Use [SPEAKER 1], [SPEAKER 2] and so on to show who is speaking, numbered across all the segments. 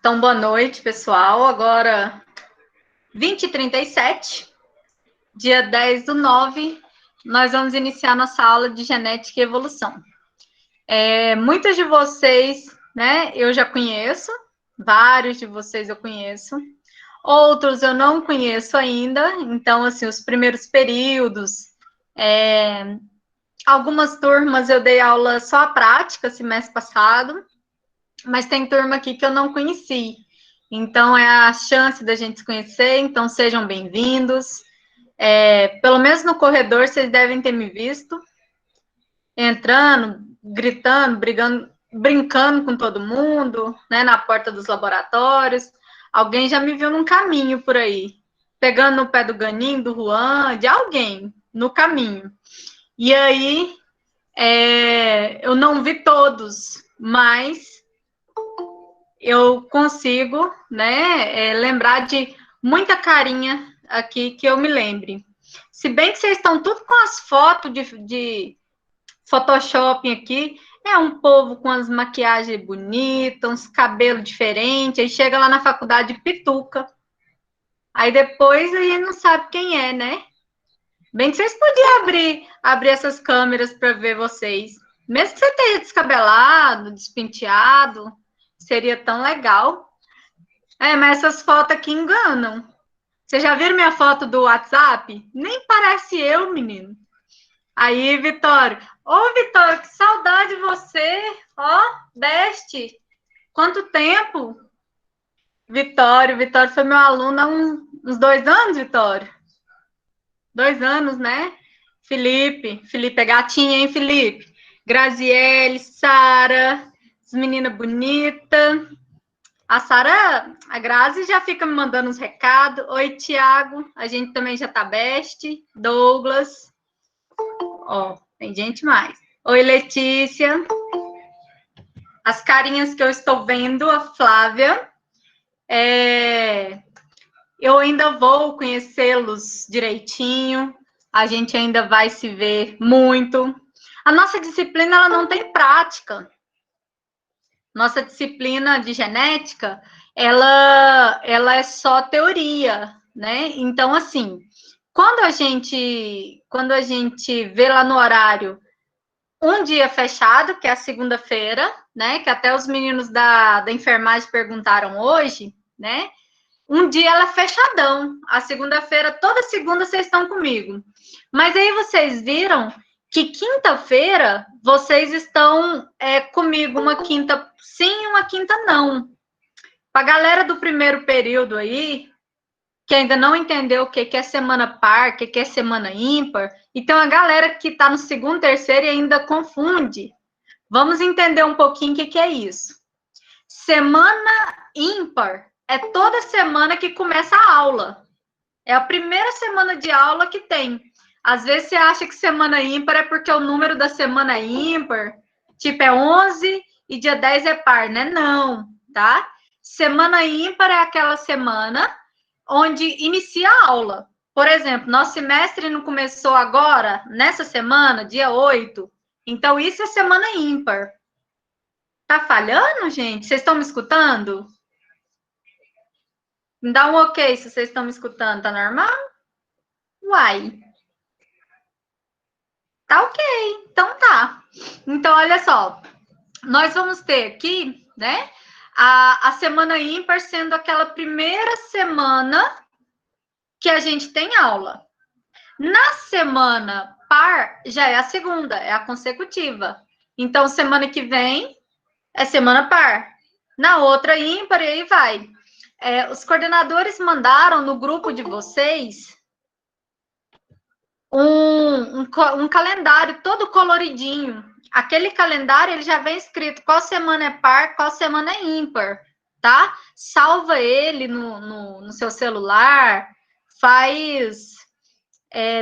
[SPEAKER 1] Então, boa noite, pessoal. Agora, 20h37, dia 10/9, nós vamos iniciar nossa aula de genética e evolução. Muitos de vocês, né, eu já conheço, vários de vocês eu conheço, outros eu não conheço ainda, então, assim, os primeiros períodos, algumas turmas eu dei aula só a prática, semestre passado, mas tem turma aqui que eu não conheci. Então, é a chance da gente se conhecer, então sejam bem-vindos. Pelo menos no corredor, vocês devem ter me visto, entrando, gritando, brigando, brincando com todo mundo, né, na porta dos laboratórios. Alguém já me viu num caminho por aí, pegando no pé do Ganinho, do Juan, de alguém, no caminho. E aí, eu não vi todos, mas eu consigo, né, lembrar de muita carinha aqui que eu me lembre. Se bem que vocês estão tudo com as fotos de Photoshop aqui, é um povo com as maquiagens bonitas, uns cabelos diferentes, aí chega lá na faculdade pituca. Aí depois a gente não sabe quem é, né? Bem que vocês podiam abrir essas câmeras para ver vocês. Mesmo que você tenha descabelado, despenteado, seria tão legal. Mas essas fotos aqui enganam. Vocês já viram minha foto do WhatsApp? Nem parece eu, menino. Aí, Vitório. Ô, Vitório, que saudade de você. Ó, Beste. Quanto tempo? Vitório foi meu aluno há uns 2 anos, Vitório. 2 anos, né? Felipe é gatinha, hein, Felipe? Graziele, Sara, as meninas bonitas. A Sara, a Grazi já fica me mandando uns recados. Oi, Tiago, a gente também já tá best. Douglas. Ó, tem gente mais. Oi, Letícia. As carinhas que eu estou vendo, a Flávia. Eu ainda vou conhecê-los direitinho. A gente ainda vai se ver muito. A nossa disciplina, ela não tem prática. Nossa disciplina de genética, ela é só teoria, né? Então, assim, quando a gente vê lá no horário um dia fechado, que é a segunda-feira, né? Que até os meninos da enfermagem perguntaram hoje, né? Um dia ela é fechadão. A segunda-feira, toda segunda vocês estão comigo. Mas aí vocês viram que quinta-feira vocês estão comigo, uma quinta sim, uma quinta não. Para a galera do primeiro período aí, que ainda não entendeu o que é semana par, o que é semana ímpar, e tem uma galera que está no segundo, terceiro e ainda confunde. Vamos entender um pouquinho o que é isso. Semana ímpar é toda semana que começa a aula. É a primeira semana de aula que tem. Às vezes você acha que semana ímpar é porque o número da semana é ímpar, tipo é 11 e dia 10 é par, né? Não, tá? Semana ímpar é aquela semana onde inicia a aula. Por exemplo, nosso semestre não começou agora, nessa semana, dia 8. Então, isso é semana ímpar. Tá falhando, gente? Vocês estão me escutando? Me dá um ok se vocês estão me escutando, tá normal? Uai. Tá ok, então tá. Então, olha só, nós vamos ter aqui, né, a semana ímpar sendo aquela primeira semana que a gente tem aula. Na semana par, já é a segunda, é a consecutiva. Então, semana que vem é semana par. Na outra, ímpar, e aí vai. Os coordenadores mandaram no grupo de vocês um calendário todo coloridinho. Aquele calendário, ele já vem escrito qual semana é par, qual semana é ímpar, tá? Salva ele no seu celular, faz...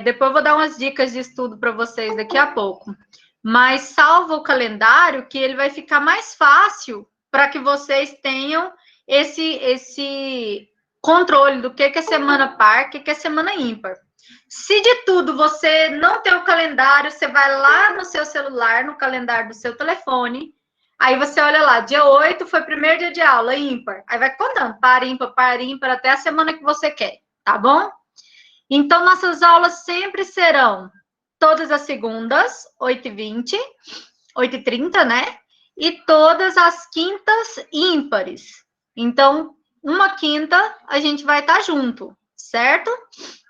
[SPEAKER 1] depois eu vou dar umas dicas de estudo para vocês daqui a pouco. Mas salva o calendário, que ele vai ficar mais fácil para que vocês tenham esse controle do que é semana par, o que é semana ímpar. Se de tudo você não tem o calendário, você vai lá no seu celular, no calendário do seu telefone, Aí você olha lá, dia 8 foi o primeiro dia de aula, ímpar. Aí vai contando, par, ímpar, até a semana que você quer, tá bom? Então, nossas aulas sempre serão todas as segundas, 8h20, 8h30, né? E todas as quintas ímpares. Então, uma quinta a gente vai estar junto, certo?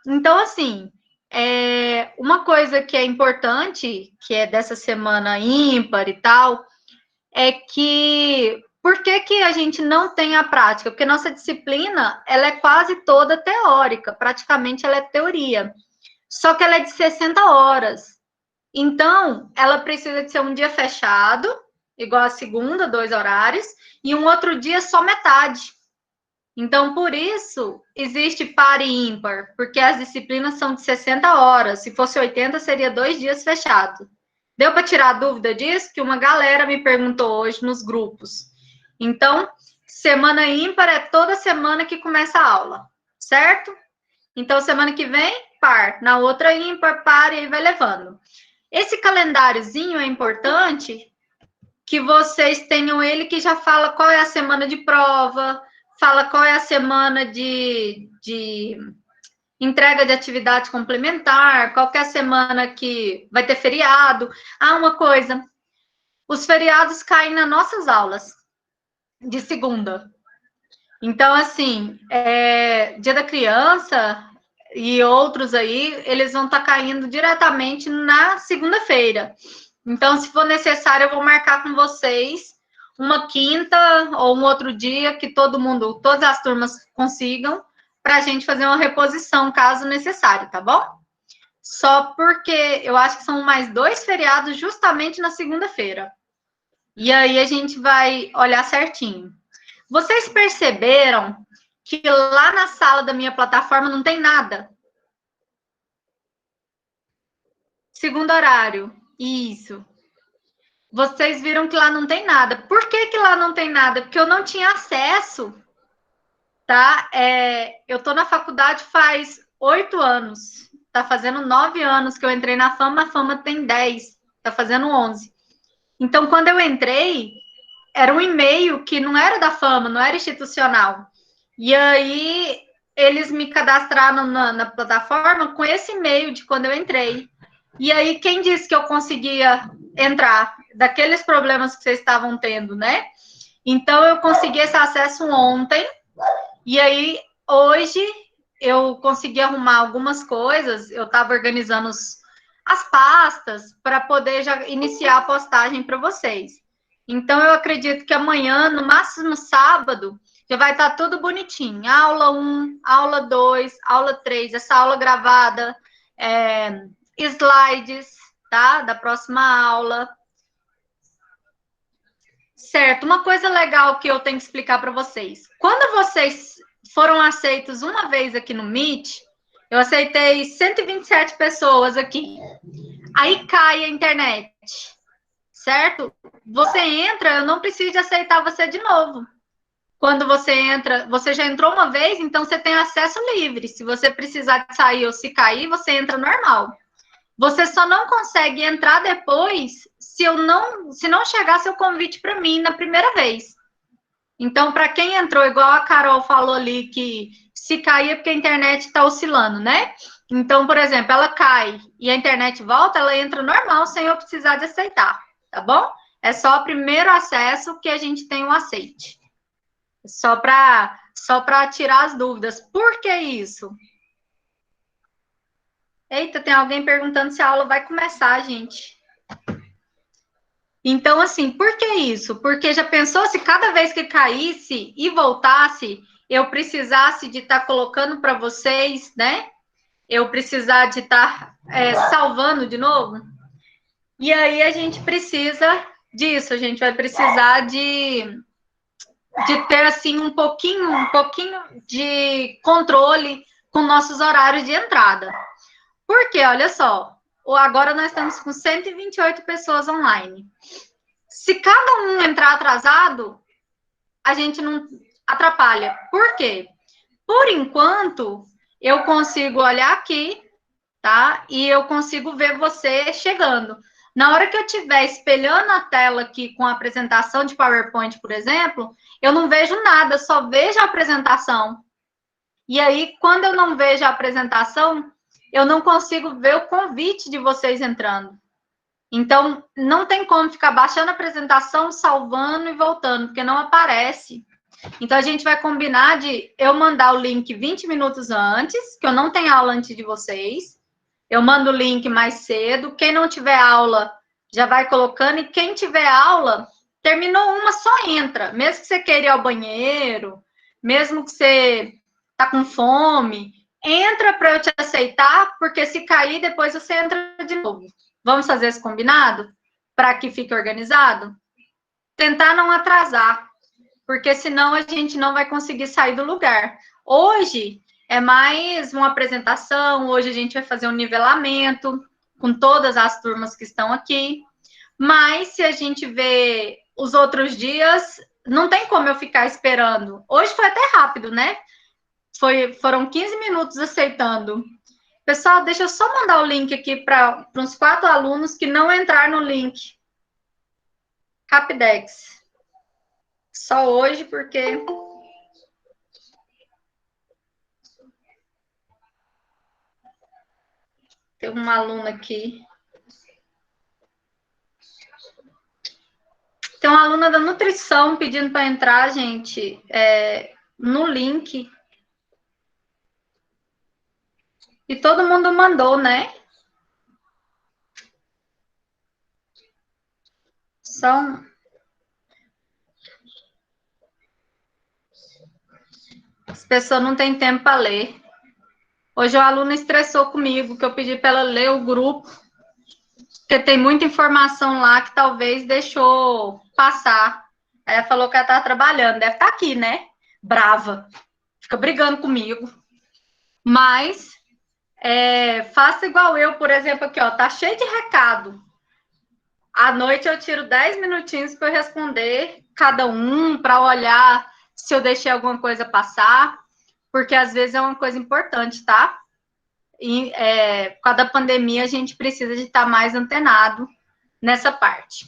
[SPEAKER 1] Então, assim, uma coisa que é importante, que é dessa semana ímpar e tal, é que por que a gente não tem a prática? Porque nossa disciplina, ela é quase toda teórica, praticamente ela é teoria. Só que ela é de 60 horas. Então, ela precisa de ser um dia fechado, igual a segunda, 2 horários, e um outro dia só metade. Então, por isso, existe par e ímpar, porque as disciplinas são de 60 horas. Se fosse 80, seria 2 dias fechados. Deu para tirar a dúvida disso? Que uma galera me perguntou hoje nos grupos. Então, semana ímpar é toda semana que começa a aula, certo? Então, semana que vem, par. Na outra, ímpar, par, e aí vai levando. Esse calendáriozinho é importante que vocês tenham ele que já fala qual é a semana de prova, fala qual é a semana de entrega de atividade complementar, qualquer semana que vai ter feriado. Ah, uma coisa, os feriados caem nas nossas aulas, de segunda. Então, assim, Dia da Criança e outros aí, eles vão estar caindo diretamente na segunda-feira. Então, se for necessário, eu vou marcar com vocês uma quinta ou um outro dia que todas as turmas consigam, para a gente fazer uma reposição, caso necessário, tá bom? Só porque eu acho que são mais 2 feriados justamente na segunda-feira. E aí a gente vai olhar certinho. Vocês perceberam que lá na sala da minha plataforma não tem nada? Segundo horário. Isso. Vocês viram que lá não tem nada. Por que lá não tem nada? Porque eu não tinha acesso, tá? Eu tô na faculdade faz 8 anos. Tá fazendo 9 anos que eu entrei na Fama, a Fama tem 10. Tá fazendo 11. Então, quando eu entrei, era um e-mail que não era da Fama, não era institucional. E aí, eles me cadastraram na plataforma com esse e-mail de quando eu entrei. E aí, quem disse que eu conseguia entrar? Daqueles problemas que vocês estavam tendo, né? Então, eu consegui esse acesso ontem. E aí, hoje, eu consegui arrumar algumas coisas. Eu estava organizando as pastas para poder já iniciar a postagem para vocês. Então, eu acredito que amanhã, no máximo sábado, já vai estar tudo bonitinho. Aula 1, aula 2, aula 3, essa aula gravada, slides, tá? Da próxima aula. Certo, uma coisa legal que eu tenho que explicar para vocês. Quando vocês foram aceitos uma vez aqui no Meet, eu aceitei 127 pessoas aqui. Aí cai a internet, certo? Você entra, eu não preciso de aceitar você de novo. Quando você entra, você já entrou uma vez, então você tem acesso livre. Se você precisar de sair ou se cair, você entra normal. Você só não consegue entrar depois se não chegar seu convite para mim na primeira vez. Então, para quem entrou, igual a Carol falou ali, que se cair é porque a internet está oscilando, né? Então, por exemplo, ela cai e a internet volta, ela entra normal, sem eu precisar de aceitar, tá bom? É só o primeiro acesso que a gente tem um aceite. Só para tirar as dúvidas. Por que isso? Eita, tem alguém perguntando se a aula vai começar, gente. Então, assim, por que isso? Porque já pensou se cada vez que caísse e voltasse, eu precisasse de estar colocando para vocês, né? Eu precisar de estar salvando de novo? E aí a gente precisa disso, a gente vai precisar de ter, assim, um pouquinho de controle com nossos horários de entrada. Porque, olha só, agora nós estamos com 128 pessoas online. Se cada um entrar atrasado, a gente não atrapalha. Por quê? Por enquanto, eu consigo olhar aqui, tá? E eu consigo ver você chegando. Na hora que eu estiver espelhando a tela aqui com a apresentação de PowerPoint, por exemplo, eu não vejo nada, só vejo a apresentação. E aí, quando eu não vejo a apresentação, eu não consigo ver o convite de vocês entrando. Então, não tem como ficar baixando a apresentação, salvando e voltando, porque não aparece. Então, a gente vai combinar de eu mandar o link 20 minutos antes, que eu não tenho aula antes de vocês. Eu mando o link mais cedo. Quem não tiver aula, já vai colocando. E quem tiver aula, terminou uma, só entra. Mesmo que você queira ir ao banheiro, mesmo que você tá com fome, entra para eu te aceitar, porque se cair, depois você entra de novo. Vamos fazer esse combinado? Para que fique organizado? Tentar não atrasar, porque senão a gente não vai conseguir sair do lugar. Hoje é mais uma apresentação, hoje a gente vai fazer um nivelamento com todas as turmas que estão aqui, mas se a gente vê os outros dias, não tem como eu ficar esperando. Hoje foi até rápido, né? Foram 15 minutos aceitando. Pessoal, deixa eu só mandar o link aqui para uns 4 alunos que não entraram no link. Rapidex. Só hoje, porque tem uma aluna aqui. Tem uma aluna da nutrição pedindo para entrar, gente, no link. E todo mundo mandou, né? São. As pessoas não têm tempo para ler. Hoje o aluno estressou comigo, que eu pedi para ela ler o grupo, porque tem muita informação lá que talvez deixou passar. Aí ela falou que ela estava trabalhando, deve estar aqui, né? Brava. Fica brigando comigo. Mas faça igual eu, por exemplo, aqui, ó, tá cheio de recado. À noite eu tiro 10 minutinhos para responder cada um, para olhar se eu deixei alguma coisa passar, porque às vezes é uma coisa importante, tá? E por causa da pandemia, a gente precisa de estar mais antenado nessa parte.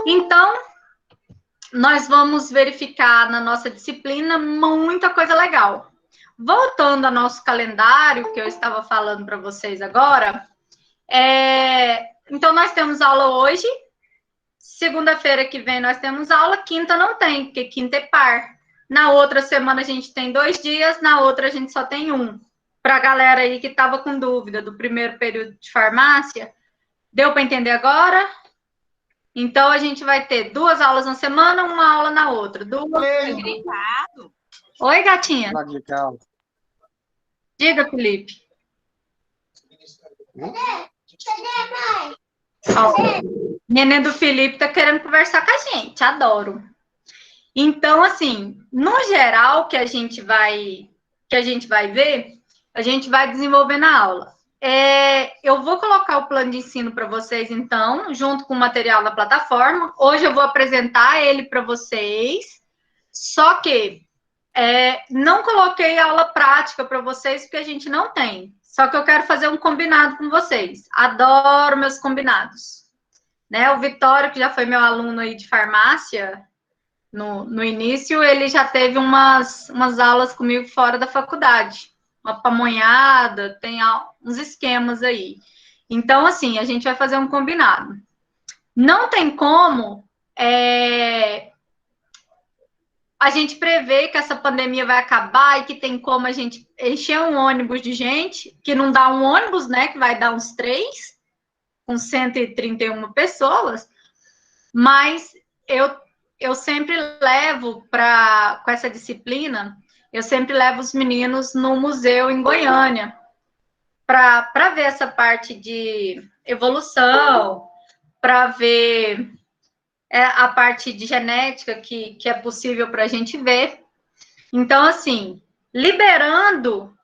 [SPEAKER 1] Então, nós vamos verificar na nossa disciplina muita coisa legal. Voltando ao nosso calendário, que eu estava falando para vocês agora, então nós temos aula hoje, segunda-feira que vem nós temos aula, quinta não tem, porque quinta é par. Na outra semana a gente tem 2 dias, na outra a gente só tem um. Para a galera aí que estava com dúvida do primeiro período de farmácia, deu para entender agora? Então a gente vai ter 2 aulas na semana, uma aula na outra. Oi, gatinha. Diga, Felipe. Neném do Felipe tá querendo conversar com a gente, adoro. Então, assim, no geral que a gente vai ver, a gente vai desenvolver na aula. Eu vou colocar o plano de ensino para vocês, então, junto com o material da plataforma. Hoje eu vou apresentar ele para vocês, só que não coloquei aula prática para vocês, porque a gente não tem. Só que eu quero fazer um combinado com vocês. Adoro meus combinados. Né? O Vitório, que já foi meu aluno aí de farmácia, no início, ele já teve umas aulas comigo fora da faculdade. Uma pamonhada, tem uns esquemas aí. Então, assim, a gente vai fazer um combinado. Não tem como a gente prever que essa pandemia vai acabar e que tem como a gente encher um ônibus de gente, que não dá um ônibus, né, que vai dar uns 3, com 131 pessoas, mas eu sempre levo com essa disciplina, eu sempre levo os meninos no museu em Goiânia, para ver essa parte de evolução, para ver a parte de genética que é possível para a gente ver. Então, assim, liberando,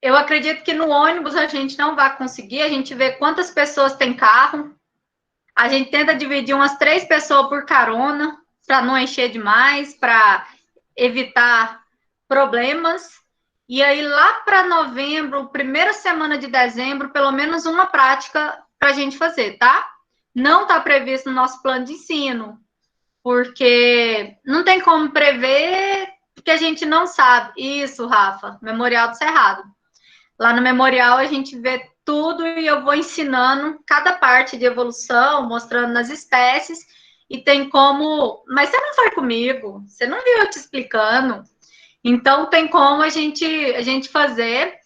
[SPEAKER 1] eu acredito que no ônibus a gente não vai conseguir, a gente vê quantas pessoas tem carro, a gente tenta dividir umas 3 pessoas por carona, para não encher demais, para evitar problemas. E aí, lá para novembro, primeira semana de dezembro, pelo menos uma prática para a gente fazer, tá? Não está previsto no nosso plano de ensino, porque não tem como prever, porque a gente não sabe. Isso, Rafa, Memorial do Cerrado. Lá no Memorial a gente vê tudo e eu vou ensinando cada parte de evolução, mostrando nas espécies, e tem como... Mas você não foi comigo, você não viu eu te explicando. Então, tem como a gente fazer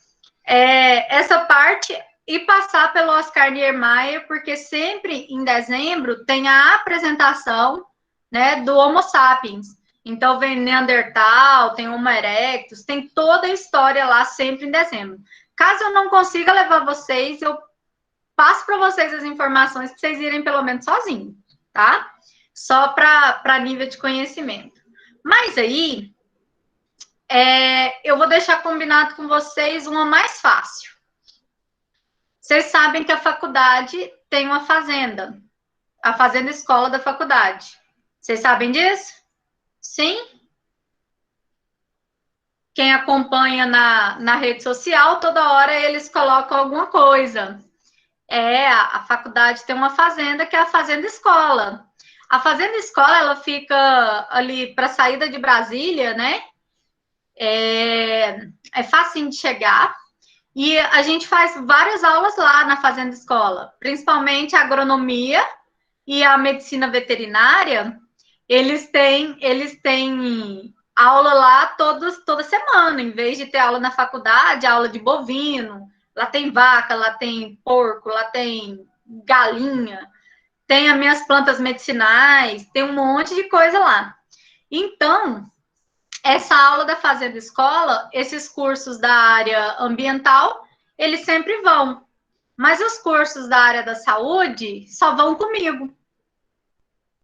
[SPEAKER 1] essa parte e passar pelo Oscar Niemeyer, porque sempre em dezembro tem a apresentação, né, do Homo sapiens. Então, vem Neandertal, tem Homo erectus, tem toda a história lá sempre em dezembro. Caso eu não consiga levar vocês, eu passo para vocês as informações para vocês irem pelo menos sozinhos, tá? Só para nível de conhecimento. Mas aí, eu vou deixar combinado com vocês uma mais fácil. Vocês sabem que a faculdade tem uma fazenda, a fazenda escola da faculdade. Vocês sabem disso? Sim? Quem acompanha na rede social, toda hora eles colocam alguma coisa. A faculdade tem uma fazenda que é a fazenda escola. A fazenda escola, ela fica ali para a saída de Brasília, né? É facinho de chegar. E a gente faz várias aulas lá na fazenda escola, principalmente a agronomia e a medicina veterinária. Eles têm aula lá toda semana, em vez de ter aula na faculdade, aula de bovino. Lá tem vaca, lá tem porco, lá tem galinha, tem as minhas plantas medicinais, tem um monte de coisa lá. Então, essa aula da Fazenda Escola, esses cursos da área ambiental, eles sempre vão. Mas os cursos da área da saúde só vão comigo.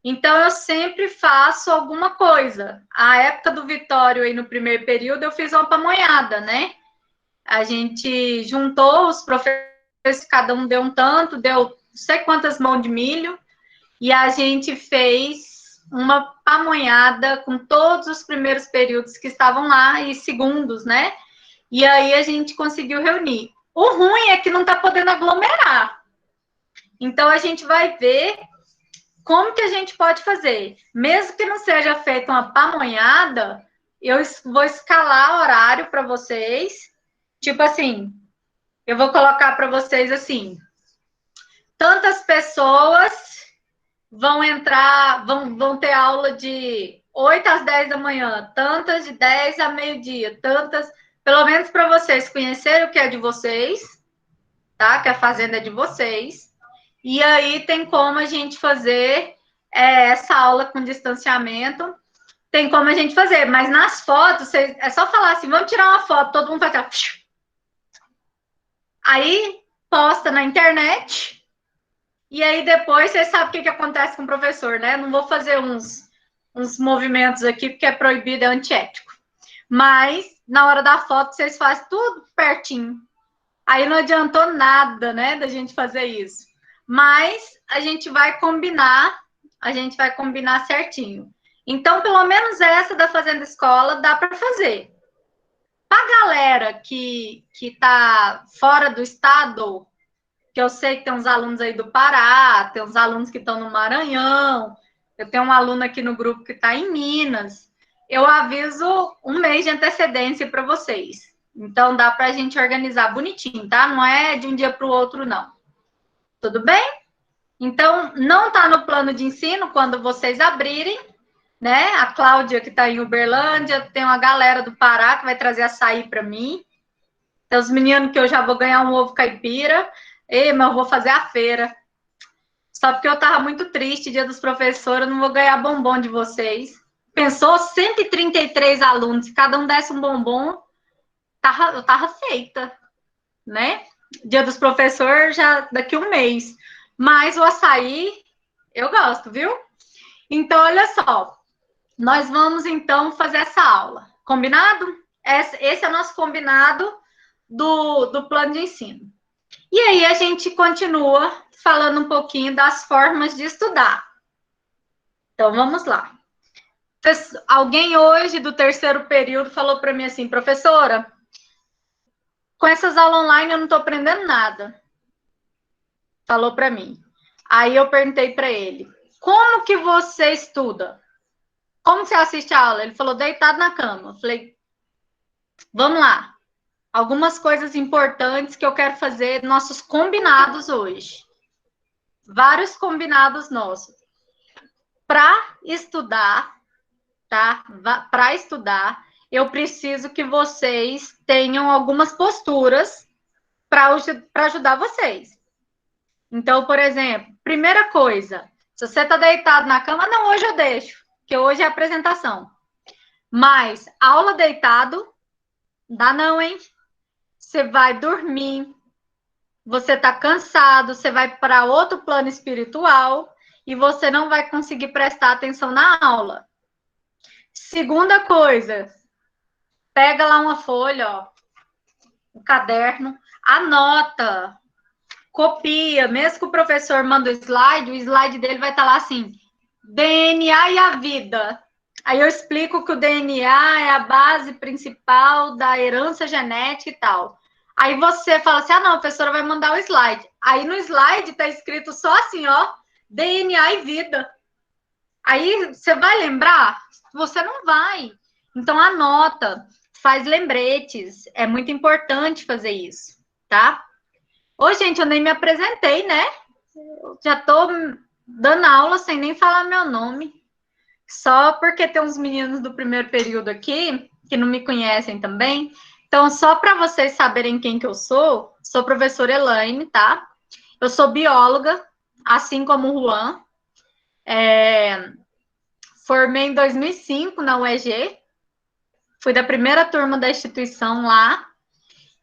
[SPEAKER 1] Então, eu sempre faço alguma coisa. A época do Vitório, aí no primeiro período, eu fiz uma pamonhada, né? A gente juntou os professores, cada um deu um tanto, deu não sei quantas mãos de milho, e a gente fez uma pamonhada com todos os primeiros períodos que estavam lá, e segundos, né? E aí a gente conseguiu reunir. O ruim é que não está podendo aglomerar. Então, a gente vai ver como que a gente pode fazer. Mesmo que não seja feita uma pamonhada, eu vou escalar horário para vocês. Tipo assim, eu vou colocar para vocês assim, tantas pessoas vão entrar, vão ter aula de 8 às 10 da manhã, tantas de 10 a meio-dia, tantas, pelo menos para vocês conhecerem o que é de vocês, tá? Que a fazenda é de vocês. E aí tem como a gente fazer essa aula com distanciamento, tem como a gente fazer, mas nas fotos, é só falar assim, vamos tirar uma foto, todo mundo vai tirar. Aí posta na internet, e aí depois você sabe o que acontece com o professor, né? Não vou fazer uns movimentos aqui, porque é proibido, é antiético. Mas na hora da foto vocês fazem tudo pertinho. Aí não adiantou nada, né, da gente fazer isso. Mas a gente vai combinar certinho. Então, pelo menos essa da Fazenda Escola dá para fazer. Para a galera que está fora do estado, que eu sei que tem uns alunos aí do Pará, tem uns alunos que estão no Maranhão, eu tenho um aluno aqui no grupo que está em Minas, eu aviso um mês de antecedência para vocês. Então, dá para a gente organizar bonitinho, tá? Não é de um dia para o outro, não. Tudo bem? Então, não está no plano de ensino quando vocês abrirem, né? A Cláudia, que está em Uberlândia, tem uma galera do Pará que vai trazer açaí para mim. Tem os meninos que eu já vou ganhar um ovo caipira. Mas eu vou fazer a feira. Só porque eu estava muito triste, dia dos professores, eu não vou ganhar bombom de vocês. Pensou 133 alunos, se cada um desse um bombom, eu tava feita, né? Dia dos professores já daqui um mês. Mas o açaí, eu gosto, viu? Então, olha só. Nós vamos, então, fazer essa aula. Combinado? Esse é o nosso combinado do plano de ensino. E aí, a gente continua falando um pouquinho das formas de estudar. Então, vamos lá. Alguém hoje, do terceiro período, falou para mim assim, professora, com essas aulas online eu não estou aprendendo nada. falou para mim. Aí eu perguntei para ele, como que você estuda? Como você assiste a aula? Ele falou, deitado na cama. Eu falei, vamos lá. Algumas coisas importantes que eu quero fazer, nossos combinados hoje. Vários combinados nossos. Para estudar, tá? Para estudar, eu preciso que vocês tenham algumas posturas para ajudar vocês. Então, por exemplo, primeira coisa, se você está deitado na cama, não, hoje eu deixo, que hoje é apresentação. Mas aula deitado, dá não, hein? Você vai dormir, você está cansado, você vai para outro plano espiritual e você não vai conseguir prestar atenção na aula. Segunda coisa, pega lá uma folha, ó, um caderno, anota, copia, mesmo que o professor manda o slide dele vai estar lá assim, DNA e a vida. Aí eu explico que o DNA é a base principal da herança genética e tal. Aí você fala assim, ah, não, a professora vai mandar o slide. Aí no slide está escrito só assim, ó, DNA e vida. Aí você vai lembrar? Você não vai. Então anota, faz lembretes. É muito importante fazer isso, tá? Ô, gente, eu nem me apresentei, né? Eu já tô dando aula sem nem falar meu nome. Só porque tem uns meninos do primeiro período aqui que não me conhecem também. Então, só para vocês saberem quem que eu sou professora Elaine, tá? Eu sou bióloga, assim como o Juan. Formei em 2005 na UEG. Fui da primeira turma da instituição lá.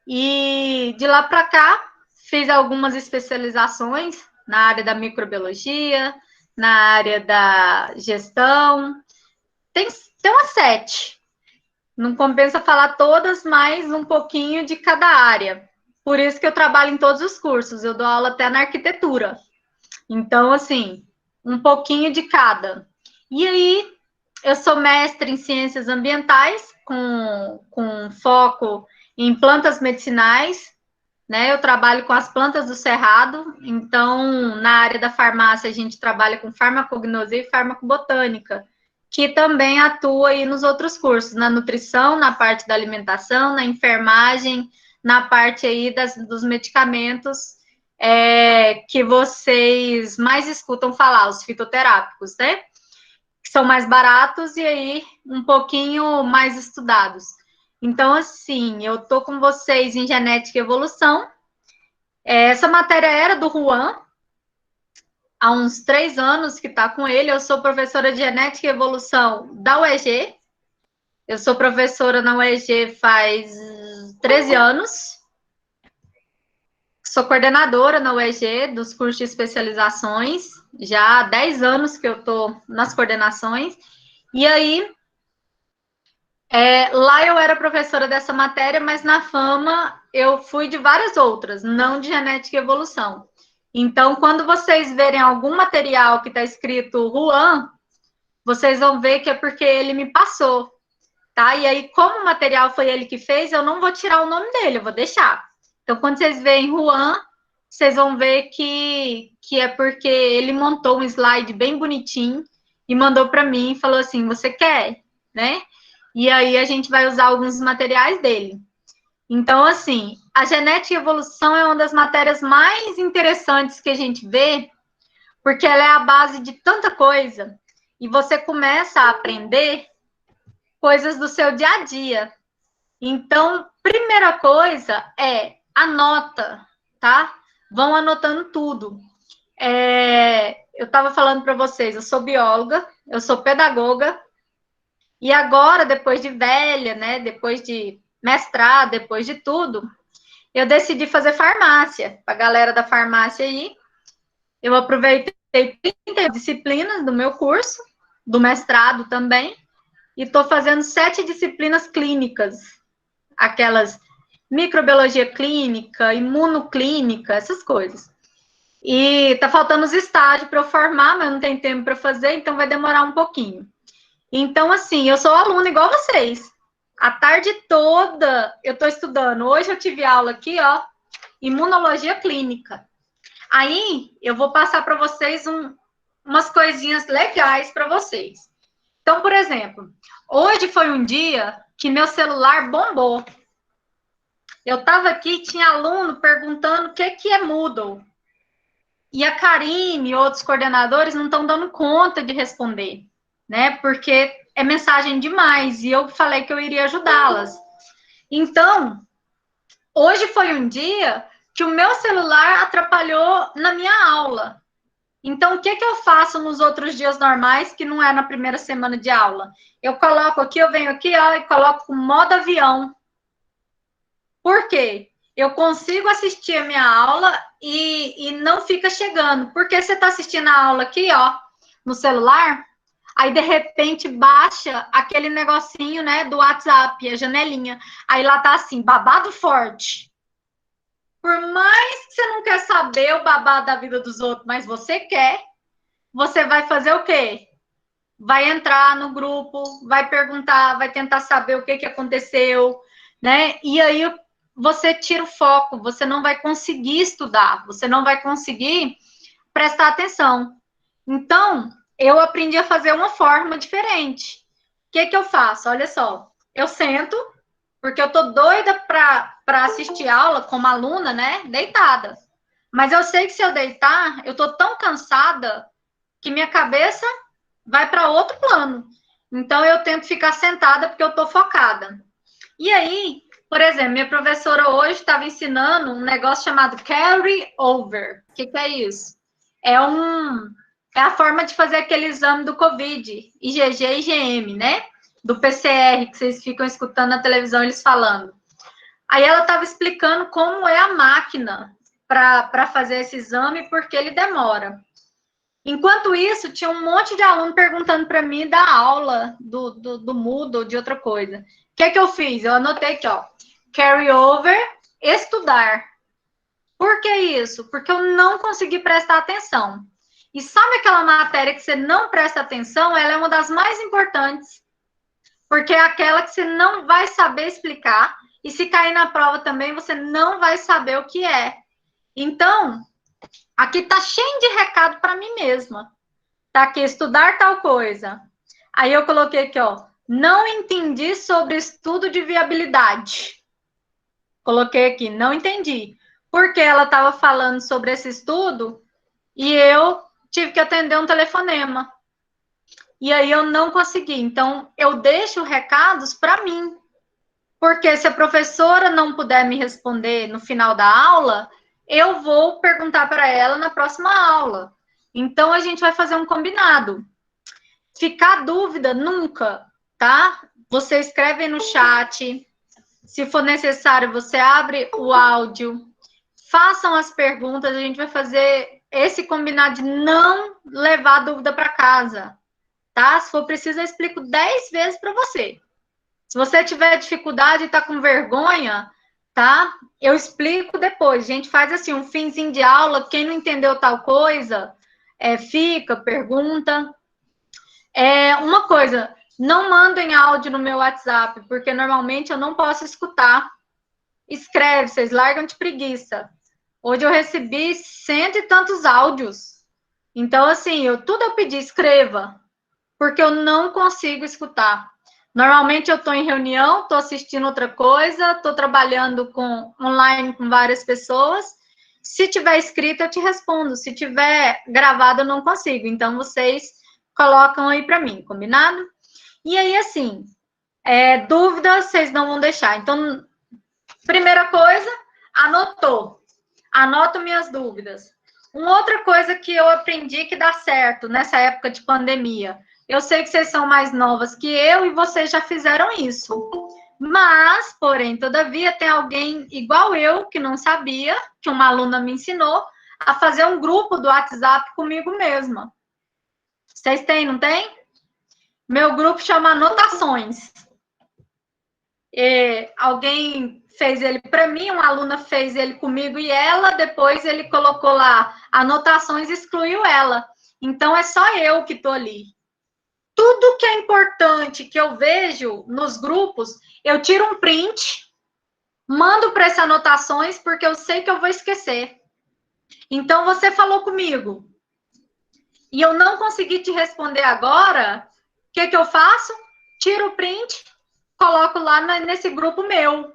[SPEAKER 1] E de lá para cá, fiz algumas especializações na área da microbiologia, na área da gestão. Tem umas 7. Não compensa falar todas, mas um pouquinho de cada área. Por isso que eu trabalho em todos os cursos. Eu dou aula até na arquitetura. Então, assim, um pouquinho de cada. E aí, eu sou mestre em ciências ambientais, com foco em plantas medicinais, né? Eu trabalho com as plantas do cerrado, então, na área da farmácia, a gente trabalha com farmacognosia e farmacobotânica, que também atua aí nos outros cursos, na nutrição, na parte da alimentação, na enfermagem, na parte aí dos medicamentos que vocês mais escutam falar, os fitoterápicos, né? Que são mais baratos e aí um pouquinho mais estudados. Então, assim, eu tô com vocês em genética e evolução. Essa matéria era do Juan, há uns 3 anos que está com ele. Eu sou professora de genética e evolução da UEG. Eu sou professora na UEG faz 13 anos. Sou coordenadora na UEG dos cursos de especializações. Já há 10 anos que eu estou nas coordenações. E aí, lá eu era professora dessa matéria, mas na Fama eu fui de várias outras, não de genética e evolução. Então, quando vocês verem algum material que está escrito Juan, vocês vão ver que é porque ele me passou, tá? E aí, como o material foi ele que fez, eu não vou tirar o nome dele, eu vou deixar. Então, quando vocês veem Juan, vocês vão ver que é porque ele montou um slide bem bonitinho e mandou para mim e falou assim, você quer, né? E aí a gente vai usar alguns materiais dele. Então, assim, a genética e evolução é uma das matérias mais interessantes que a gente vê, porque ela é a base de tanta coisa, e você começa a aprender coisas do seu dia a dia. Então, primeira coisa anota, tá? Vão anotando tudo. Eu estava falando para vocês, eu sou bióloga, eu sou pedagoga, e agora, depois de velha, né, depois de mestrado, depois de tudo, eu decidi fazer farmácia. Para a galera da farmácia aí, eu aproveitei 30 disciplinas do meu curso, do mestrado também, e estou fazendo 7 disciplinas clínicas, aquelas microbiologia clínica, imunoclínica, essas coisas. E tá faltando os estágios para eu formar, mas não tem tempo para fazer, então vai demorar um pouquinho. Então, assim, eu sou aluna igual vocês. A tarde toda eu estou estudando. Hoje eu tive aula aqui, ó, imunologia clínica. Aí, eu vou passar para vocês umas coisinhas legais para vocês. Então, por exemplo, hoje foi um dia que meu celular bombou. Eu estava aqui, tinha aluno perguntando o que é Moodle. E a Karine e outros coordenadores não estão dando conta de responder, né? Porque é mensagem demais. E eu falei que eu iria ajudá-las. Então, hoje foi um dia que o meu celular atrapalhou na minha aula. Então, o que eu faço nos outros dias normais, que não é na primeira semana de aula? Eu coloco aqui, eu venho aqui, ó, e coloco modo avião. Por quê? Eu consigo assistir a minha aula e não fica chegando. Porque você está assistindo a aula aqui, ó, no celular, aí de repente baixa aquele negocinho, né, do WhatsApp, a janelinha. Aí lá tá assim, babado forte. Por mais que você não quer saber o babado da vida dos outros, mas você quer, você vai fazer o quê? Vai entrar no grupo, vai perguntar, vai tentar saber o que aconteceu, né? E aí você tira o foco, você não vai conseguir estudar, você não vai conseguir prestar atenção. Então, eu aprendi a fazer uma forma diferente. O que eu faço? Olha só, eu sento, porque eu tô doida para assistir aula como aluna, né? Deitada. Mas eu sei que se eu deitar, eu tô tão cansada que minha cabeça vai para outro plano. Então, eu tento ficar sentada porque eu estou focada. E aí, por exemplo, minha professora hoje estava ensinando um negócio chamado carry over. O que é isso? É a forma de fazer aquele exame do COVID, IgG e IgM, né? Do PCR, que vocês ficam escutando na televisão eles falando. Aí ela estava explicando como é a máquina para fazer esse exame, porque ele demora. Enquanto isso, tinha um monte de aluno perguntando para mim da aula, do Moodle, de outra coisa. O que eu fiz? Eu anotei aqui, ó. Carry over, estudar. Por que isso? Porque eu não consegui prestar atenção. E sabe aquela matéria que você não presta atenção? Ela é uma das mais importantes. Porque é aquela que você não vai saber explicar. E se cair na prova também, você não vai saber o que é. Então, aqui tá cheio de recado para mim mesma. Tá aqui, estudar tal coisa. Aí eu coloquei aqui, ó, não entendi sobre estudo de viabilidade. Coloquei aqui, não entendi. Porque ela estava falando sobre esse estudo e eu tive que atender um telefonema. E aí eu não consegui. Então, eu deixo recados para mim. Porque se a professora não puder me responder no final da aula, eu vou perguntar para ela na próxima aula. Então, a gente vai fazer um combinado. Ficar dúvida, nunca, tá? Você escreve no chat. Se for necessário, você abre o áudio. Façam as perguntas. A gente vai fazer esse combinado de não levar dúvida para casa, tá? Se for preciso, eu explico 10 vezes para você. Se você tiver dificuldade e tá com vergonha, tá? Eu explico depois. A gente faz assim, um finzinho de aula. Quem não entendeu tal coisa, fica, pergunta. Uma coisa, não mandem áudio no meu WhatsApp, porque normalmente eu não posso escutar. Escreve, vocês largam de preguiça. Hoje eu recebi 100 e tantos áudios. Então, assim, tudo eu pedi, escreva, porque eu não consigo escutar. Normalmente eu estou em reunião, estou assistindo outra coisa, estou trabalhando online com várias pessoas. Se tiver escrito, eu te respondo. Se tiver gravado, eu não consigo. Então, vocês colocam aí para mim, combinado? E aí, assim, dúvidas vocês não vão deixar. Então, primeira coisa, anotou. Anoto minhas dúvidas. Uma outra coisa que eu aprendi que dá certo nessa época de pandemia. Eu sei que vocês são mais novas que eu e vocês já fizeram isso. Mas, porém, todavia, tem alguém igual eu que não sabia, que uma aluna me ensinou, a fazer um grupo do WhatsApp comigo mesma. Vocês têm, não tem? Meu grupo chama Anotações. Alguém fez ele para mim, uma aluna fez ele comigo e ela, depois ele colocou lá anotações e excluiu ela. Então, é só eu que estou ali. Tudo que é importante que eu vejo nos grupos, eu tiro um print, mando para essas anotações, porque eu sei que eu vou esquecer. Então, você falou comigo e eu não consegui te responder agora, o que eu faço? Tiro o print, coloco lá nesse grupo meu.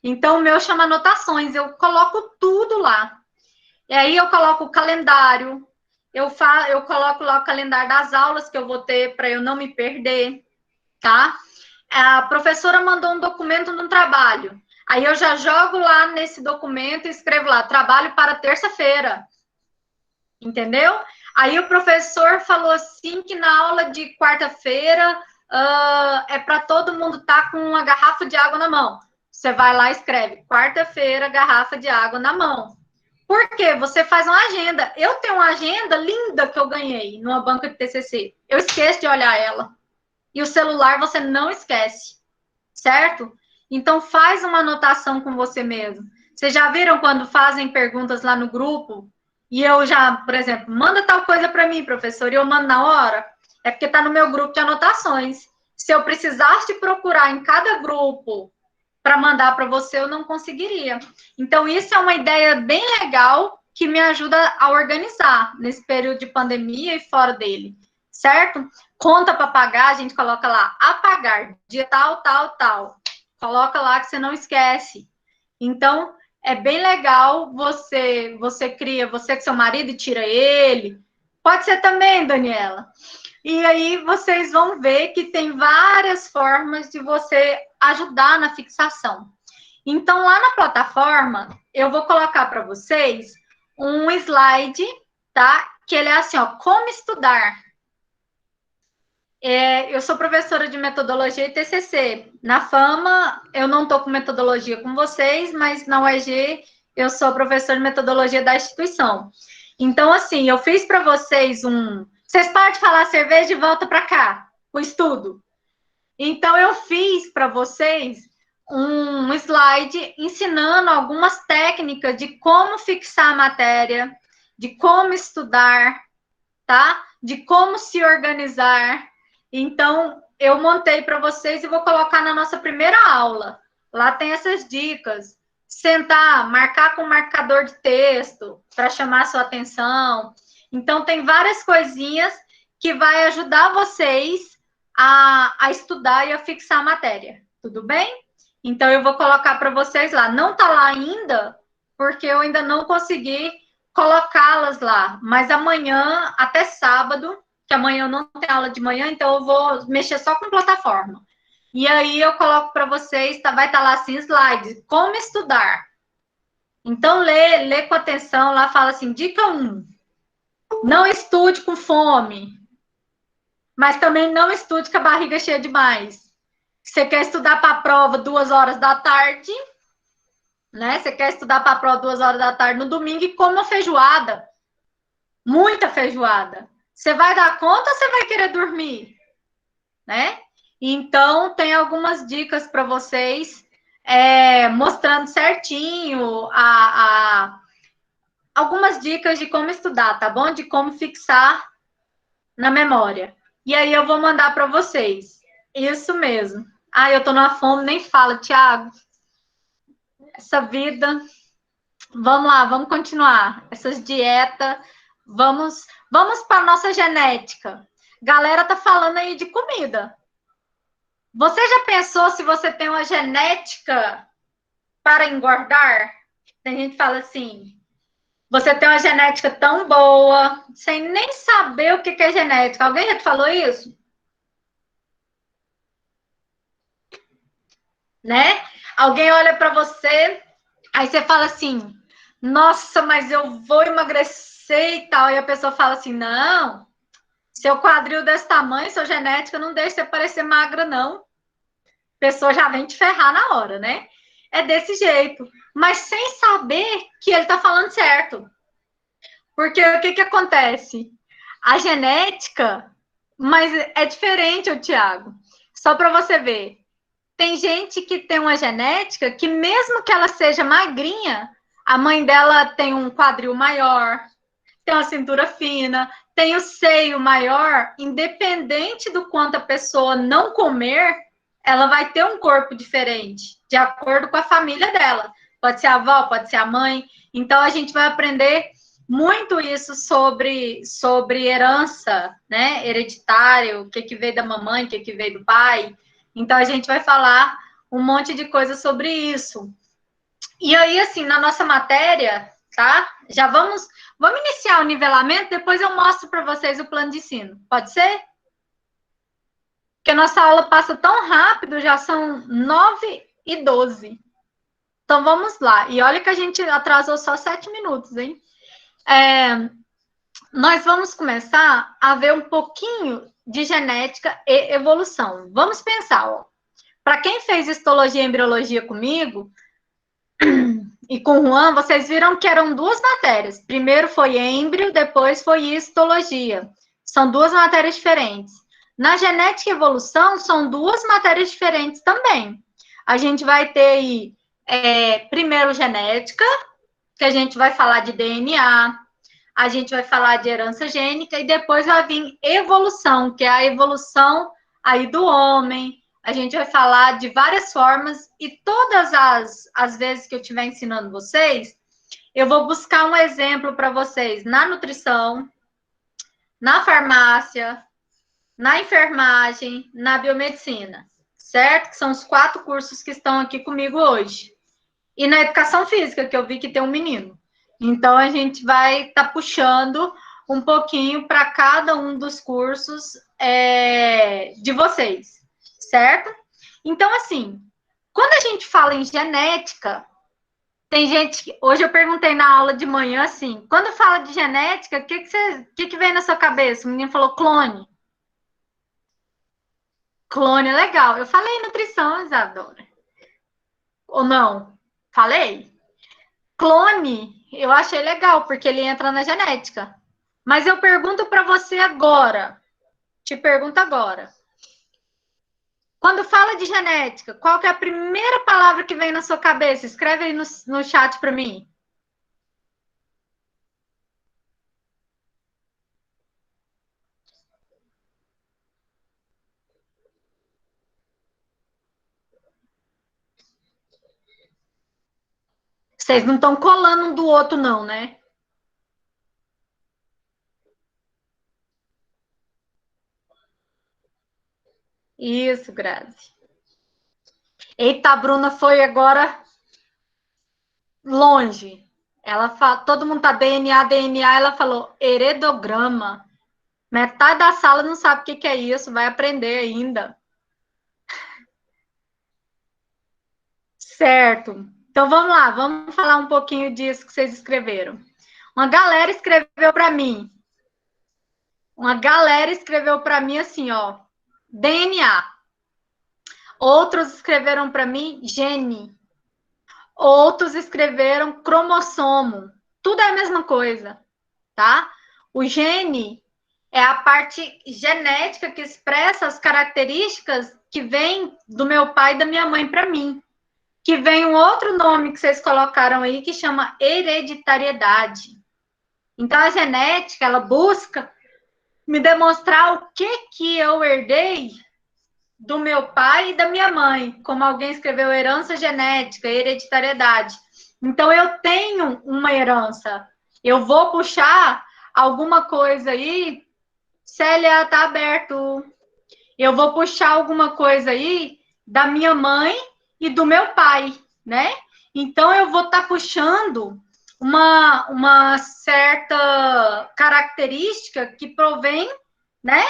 [SPEAKER 1] Então, o meu chama anotações, eu coloco tudo lá. E aí eu coloco o calendário, eu coloco lá o calendário das aulas que eu vou ter para eu não me perder, tá? A professora mandou um documento no trabalho. Aí eu já jogo lá nesse documento e escrevo lá, trabalho para terça-feira. Entendeu? Aí o professor falou assim que na aula de quarta-feira é para todo mundo estar com uma garrafa de água na mão. Você vai lá e escreve, quarta-feira, garrafa de água na mão. Por quê? Você faz uma agenda. Eu tenho uma agenda linda que eu ganhei numa banca de TCC. Eu esqueço de olhar ela. E o celular você não esquece, certo? Então faz uma anotação com você mesmo. Vocês já viram quando fazem perguntas lá no grupo? E eu já, por exemplo, manda tal coisa para mim, professor, e eu mando na hora? É porque está no meu grupo de anotações. Se eu precisasse procurar em cada grupo para mandar para você, eu não conseguiria. Então, isso é uma ideia bem legal que me ajuda a organizar nesse período de pandemia e fora dele, certo? Conta para pagar, a gente coloca lá, apagar, dia tal, tal, tal. Coloca lá que você não esquece. Então, é bem legal você cria, você com seu marido e tira ele. Pode ser também, Daniela. E aí vocês vão ver que tem várias formas de você ajudar na fixação. Então, lá na plataforma, eu vou colocar para vocês um slide, tá? Que ele é assim, ó, como estudar. Eu sou professora de metodologia e TCC. Na Fama, eu não estou com metodologia com vocês, mas na UEG eu sou professora de metodologia da instituição. Então, assim, eu fiz para vocês Vocês param de falar cerveja e volta para cá, o estudo. Então, eu fiz para vocês um slide ensinando algumas técnicas de como fixar a matéria, de como estudar, tá? De como se organizar. Então, eu montei para vocês e vou colocar na nossa primeira aula. Lá tem essas dicas. Sentar, marcar com marcador de texto para chamar a sua atenção. Então, tem várias coisinhas que vai ajudar vocês a estudar e a fixar a matéria. Tudo bem? Então, eu vou colocar para vocês lá. Não está lá ainda, porque eu ainda não consegui colocá-las lá. Mas amanhã, até sábado, que amanhã eu não tenho aula de manhã, então eu vou mexer só com plataforma. E aí eu coloco para vocês, vai estar lá assim, slides, como estudar. Então, lê com atenção, lá fala assim, dica 1, não estude com fome, mas também não estude com a barriga cheia demais. Você quer estudar para a prova 2 horas da tarde, né? Você quer estudar para a prova 2 horas da tarde no domingo e coma feijoada. Muita feijoada. Você vai dar conta ou você vai querer dormir? Né? Então, tem algumas dicas para vocês, mostrando certinho algumas dicas de como estudar, tá bom? De como fixar na memória. E aí eu vou mandar para vocês. Isso mesmo. Ah, eu tô na fome, nem fala, Thiago. Essa vida. Vamos lá, vamos continuar. Essas dietas. Vamos para nossa genética. Galera tá falando aí de comida. Você já pensou se você tem uma genética para engordar? Tem gente que fala assim, você tem uma genética tão boa, sem nem saber o que é genética. Alguém já te falou isso? Né? Alguém olha para você, aí você fala assim, nossa, mas eu vou emagrecer e tal. E a pessoa fala assim, não, seu quadril desse tamanho, sua genética não deixa você parecer magra, não. A pessoa já vem te ferrar na hora, né? É desse jeito. Mas sem saber que ele está falando certo. Porque o que acontece? A genética, mas é diferente, Tiago. Só para você ver. Tem gente que tem uma genética que, mesmo que ela seja magrinha, a mãe dela tem um quadril maior, tem uma cintura fina, tem o seio maior, independente do quanto a pessoa não comer, ela vai ter um corpo diferente, de acordo com a família dela. Pode ser a avó, pode ser a mãe. Então, a gente vai aprender muito isso sobre herança, né? Hereditário, o que, que veio da mamãe, o que, que veio do pai. Então, a gente vai falar um monte de coisa sobre isso. E aí, assim, na nossa matéria, tá? Já vamos iniciar o nivelamento, depois eu mostro para vocês o plano de ensino. Pode ser? Porque a nossa aula passa tão rápido, já são 9h12. Então, vamos lá. E olha que a gente atrasou só 7 minutos, hein? Nós vamos começar a ver um pouquinho de genética e evolução. Vamos pensar, ó. Para quem fez histologia e embriologia comigo e com o Juan, vocês viram que eram duas matérias. Primeiro foi êmbrio, depois foi histologia. São duas matérias diferentes. Na genética e evolução, são duas matérias diferentes também. A gente vai ter aí, primeiro genética, que a gente vai falar de DNA, a gente vai falar de herança gênica, e depois vai vir evolução, que é a evolução aí do homem. A gente vai falar de várias formas, e todas as vezes que eu estiver ensinando vocês, eu vou buscar um exemplo para vocês na nutrição, na farmácia, na enfermagem, na biomedicina, certo? Que são os 4 cursos que estão aqui comigo hoje. E na educação física, que eu vi que tem um menino. Então, a gente vai estar puxando um pouquinho para cada um dos cursos de vocês, certo? Então, assim, quando a gente fala em genética, tem gente que... Hoje eu perguntei na aula de manhã, assim, quando fala de genética, o que vem na sua cabeça? O menino falou clone. Clone é legal. Eu falei nutrição, Isadora. Ou não? Falei? Clone, eu achei legal, porque ele entra na genética. Mas eu pergunto para você agora, te pergunto agora. Quando fala de genética, qual que é a primeira palavra que vem na sua cabeça? Escreve aí no chat para mim. Vocês não estão colando um do outro, não, né? Isso, Grazi. Eita, a Bruna foi agora longe. Ela fala, todo mundo tá DNA, ela falou heredograma. Metade da sala não sabe o que é isso, vai aprender ainda. Certo. Então vamos lá, vamos falar um pouquinho disso que vocês escreveram. Uma galera escreveu para mim. Uma galera escreveu para mim assim, ó, DNA. Outros escreveram para mim gene. Outros escreveram cromossomo. Tudo é a mesma coisa, tá? O gene é a parte genética que expressa as características que vêm do meu pai e da minha mãe para mim. Que vem um outro nome que vocês colocaram aí, que chama hereditariedade. Então, a genética, ela busca me demonstrar o que eu herdei do meu pai e da minha mãe, como alguém escreveu herança genética, hereditariedade. Então, eu tenho uma herança. Eu vou puxar alguma coisa aí. Célia, tá aberto. Eu vou puxar alguma coisa aí da minha mãe e do meu pai, né? Então, eu vou estar puxando uma certa característica que provém, né,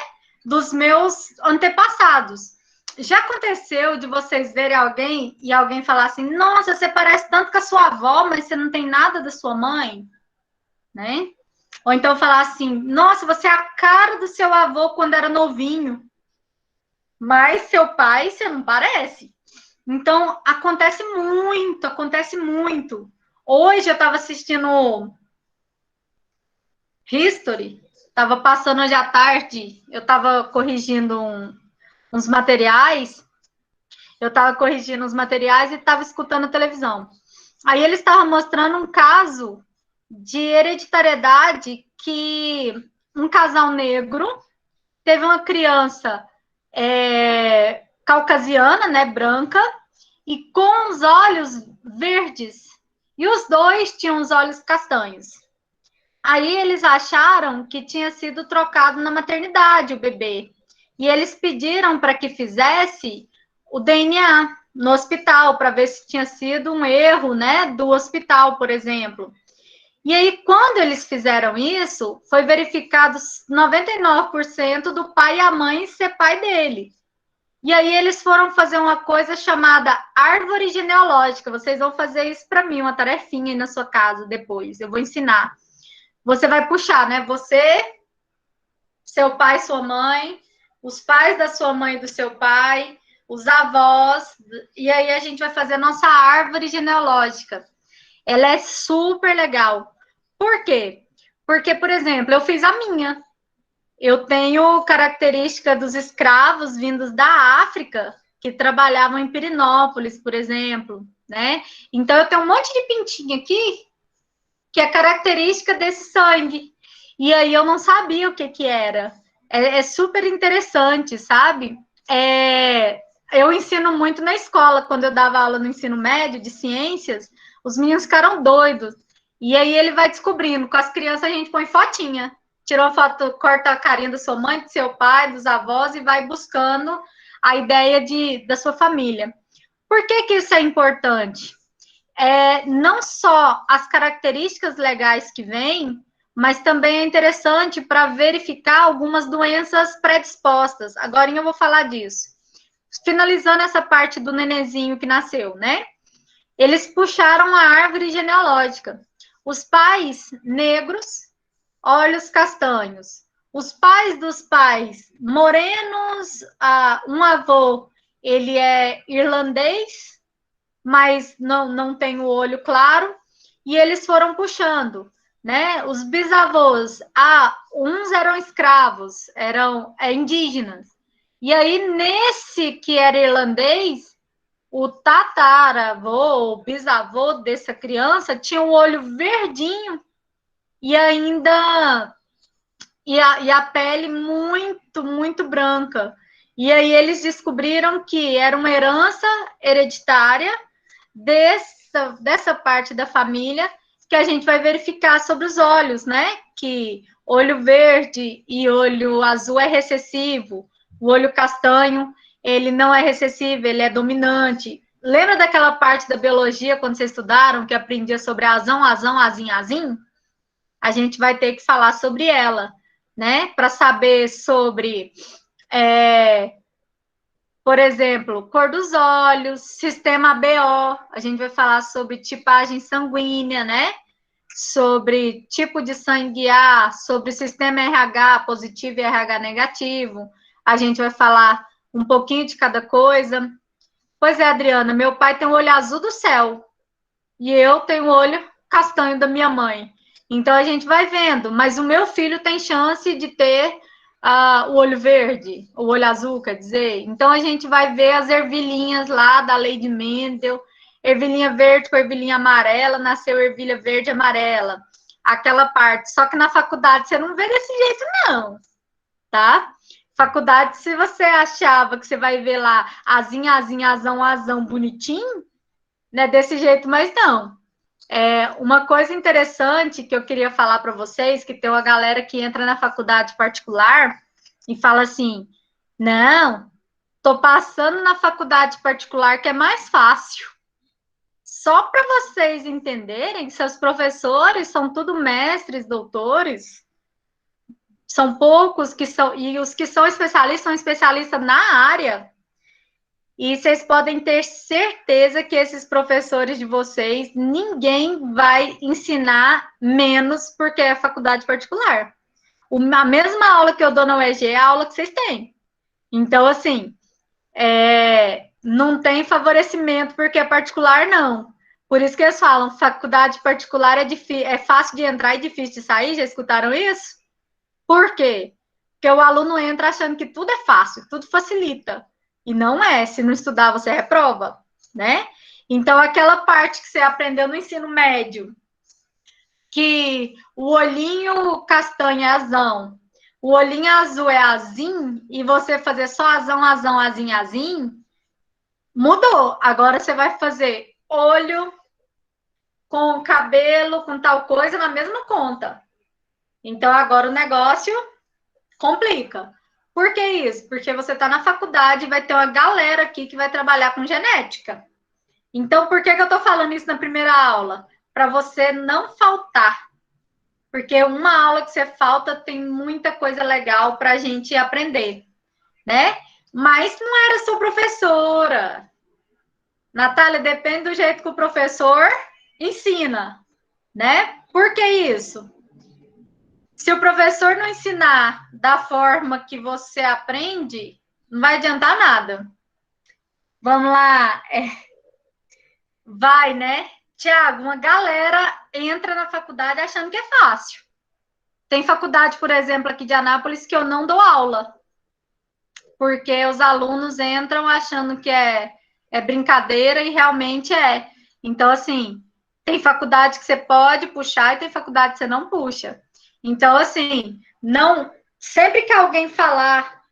[SPEAKER 1] dos meus antepassados. Já aconteceu de vocês verem alguém e alguém falar assim, nossa, você parece tanto com a sua avó, mas você não tem nada da sua mãe, né? Ou então falar assim, nossa, você é a cara do seu avô quando era novinho, mas seu pai, você não parece. Então, acontece muito, acontece muito. Hoje eu estava assistindo History, estava passando hoje à tarde, eu estava corrigindo uns materiais, e estava escutando a televisão. Aí eles estavam mostrando um caso de hereditariedade que um casal negro teve uma criança caucasiana, né, branca, e com os olhos verdes. E os dois tinham os olhos castanhos. Aí eles acharam que tinha sido trocado na maternidade o bebê. E eles pediram para que fizesse o DNA no hospital, para ver se tinha sido um erro, né, do hospital, por exemplo. E aí, quando eles fizeram isso, foi verificado 99% do pai e a mãe ser pai dele. E aí eles foram fazer uma coisa chamada árvore genealógica. Vocês vão fazer isso para mim, uma tarefinha aí na sua casa depois. Eu vou ensinar. Você vai puxar, né? Você, seu pai, sua mãe, os pais da sua mãe e do seu pai, os avós, e aí a gente vai fazer a nossa árvore genealógica. Ela é super legal. Por quê? Porque, por exemplo, eu fiz a minha. Eu tenho característica dos escravos vindos da África, que trabalhavam em Pirinópolis, por exemplo, né? Então, eu tenho um monte de pintinho aqui, que é característica desse sangue. E aí eu não sabia o que que era. É super interessante, sabe? Eu ensino muito na escola, quando eu dava aula no ensino médio de ciências, os meninos ficaram doidos. E aí ele vai descobrindo, com as crianças a gente põe fotinha. Tirou foto, corta a carinha da sua mãe, do seu pai, dos avós e vai buscando a ideia da sua família. Por que que isso é importante? Não só as características legais que vêm, mas também é interessante para verificar algumas doenças predispostas. Agora eu vou falar disso. Finalizando essa parte do nenenzinho que nasceu, né? Eles puxaram a árvore genealógica. Os pais negros, olhos castanhos. Os pais dos pais morenos, um avô, ele é irlandês, mas não tem o olho claro, e eles foram puxando, né? Os bisavós, uns eram escravos, eram indígenas. E aí, nesse que era irlandês, o tataravô, o bisavô dessa criança, tinha um olho verdinho e ainda e a pele muito, muito branca. E aí eles descobriram que era uma herança hereditária dessa parte da família, que a gente vai verificar sobre os olhos, né? Que olho verde e olho azul é recessivo, o olho castanho, ele não é recessivo, ele é dominante. Lembra daquela parte da biologia, quando vocês estudaram, que aprendia sobre azão, azão, azim, azim? A gente vai ter que falar sobre ela, né? Para saber sobre por exemplo, cor dos olhos, sistema BO, a gente vai falar sobre tipagem sanguínea, né? Sobre tipo de sangue A, sobre sistema RH positivo e RH negativo. A gente vai falar um pouquinho de cada coisa. Pois é, Adriana, meu pai tem o olho azul do céu e eu tenho o olho castanho da minha mãe. Então a gente vai vendo, mas o meu filho tem chance de ter o olho verde, o olho azul, quer dizer. Então a gente vai ver as ervilhinhas lá da lei de Mendel, ervilhinha verde com ervilhinha amarela, nasceu ervilha verde e amarela. Aquela parte. Só que na faculdade você não vê desse jeito, não, tá? Faculdade, se você achava que você vai ver lá azinha, azinha, azão, azão, bonitinho, não é desse jeito, mas não. Uma coisa interessante que eu queria falar para vocês, que tem uma galera que entra na faculdade particular e fala assim, não, tô passando na faculdade particular que é mais fácil. Só para vocês entenderem, seus professores são tudo mestres, doutores, são poucos que são, e os que são especialistas na área. E vocês podem ter certeza que esses professores de vocês, ninguém vai ensinar menos porque é faculdade particular. A mesma aula que eu dou na UEG é a aula que vocês têm. Então, assim, não tem favorecimento porque é particular, não. Por isso que eles falam, faculdade particular é fácil de entrar e difícil de sair, já escutaram isso? Por quê? Porque o aluno entra achando que tudo é fácil, tudo facilita. E não é. Se não estudar, você reprova, né? Então, aquela parte que você aprendeu no ensino médio, que o olhinho castanho é azão, o olhinho azul é azim, e você fazer só azão, azão, azim, azim, mudou. Agora você vai fazer olho com cabelo, com tal coisa, na mesma conta. Então, agora o negócio complica. Por que isso? Porque você está na faculdade e vai ter uma galera aqui que vai trabalhar com genética. Então, por que eu estou falando isso na primeira aula? Para você não faltar. Porque uma aula que você falta tem muita coisa legal para a gente aprender, né? Mas não era sua professora. Natália, depende do jeito que o professor ensina, né? Por que isso? Se o professor não ensinar da forma que você aprende, não vai adiantar nada. Vamos lá. Vai, né? Tiago, uma galera entra na faculdade achando que é fácil. Tem faculdade, por exemplo, aqui de Anápolis, que eu não dou aula. Porque os alunos entram achando que é brincadeira e realmente é. Então, assim, tem faculdade que você pode puxar e tem faculdade que você não puxa. Então, assim, não. Sempre que alguém falar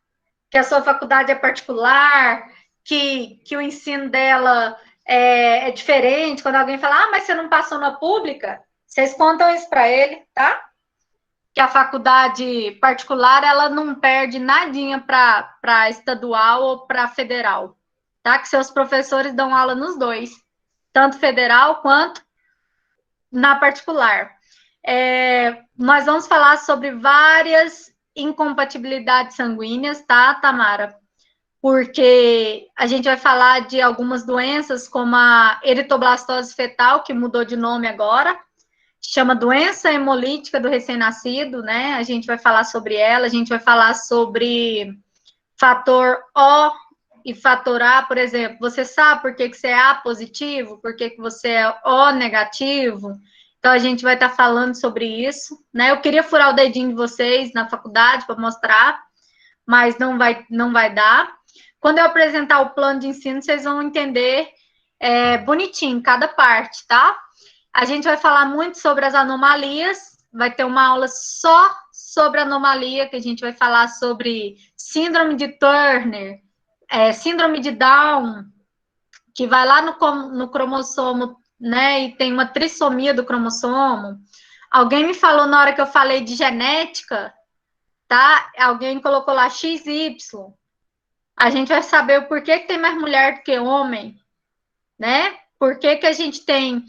[SPEAKER 1] que a sua faculdade é particular, que o ensino dela é diferente, quando alguém fala, mas você não passou na pública, vocês contam isso para ele, tá? Que a faculdade particular, ela não perde nadinha para estadual ou para federal, tá? Que seus professores dão aula nos dois, tanto federal quanto na particular. Nós vamos falar sobre várias incompatibilidades sanguíneas, tá, Tamara? Porque a gente vai falar de algumas doenças, como a eritoblastose fetal, que mudou de nome agora, chama doença hemolítica do recém-nascido, né? A gente vai falar sobre ela, a gente vai falar sobre fator O e fator A, por exemplo. Você sabe por que você é A positivo, por que você é O negativo? Então, a gente vai estar falando sobre isso, né? Eu queria furar o dedinho de vocês na faculdade para mostrar, mas não vai dar. Quando eu apresentar o plano de ensino, vocês vão entender bonitinho cada parte, tá? A gente vai falar muito sobre as anomalias, vai ter uma aula só sobre anomalia, que a gente vai falar sobre síndrome de Turner, síndrome de Down, que vai lá no cromossomo, né, e tem uma trissomia do cromossomo. Alguém me falou na hora que eu falei de genética, tá? Alguém colocou lá XY. A gente vai saber o porquê que tem mais mulher do que homem, né? Por que a gente tem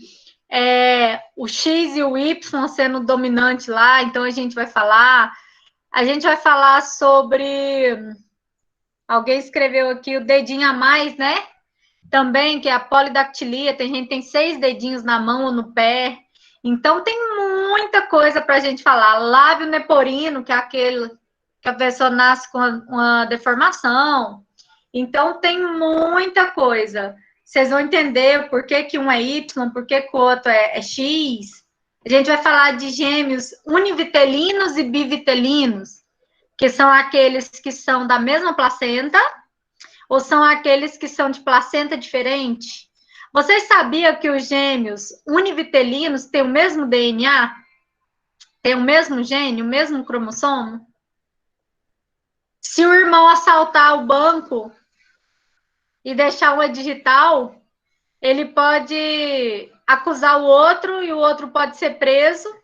[SPEAKER 1] o X e o Y sendo dominante lá, então a gente vai falar. A gente vai falar sobre. Alguém escreveu aqui o dedinho a mais, né? Também, que é a polidactilia, tem gente que tem 6 dedinhos na mão ou no pé. Então, tem muita coisa para a gente falar. Lábio neporino, que é aquele que a pessoa nasce com uma deformação. Então, tem muita coisa. Vocês vão entender por que, que um é Y, por que, que o outro é X. A gente vai falar de gêmeos univitelinos e bivitelinos, que são aqueles que são da mesma placenta, ou são aqueles que são de placenta diferente? Vocês sabiam que os gêmeos univitelinos têm o mesmo DNA? Têm o mesmo gene, o mesmo cromossomo? Se o irmão assaltar o banco e deixar uma digital, ele pode acusar o outro e o outro pode ser preso,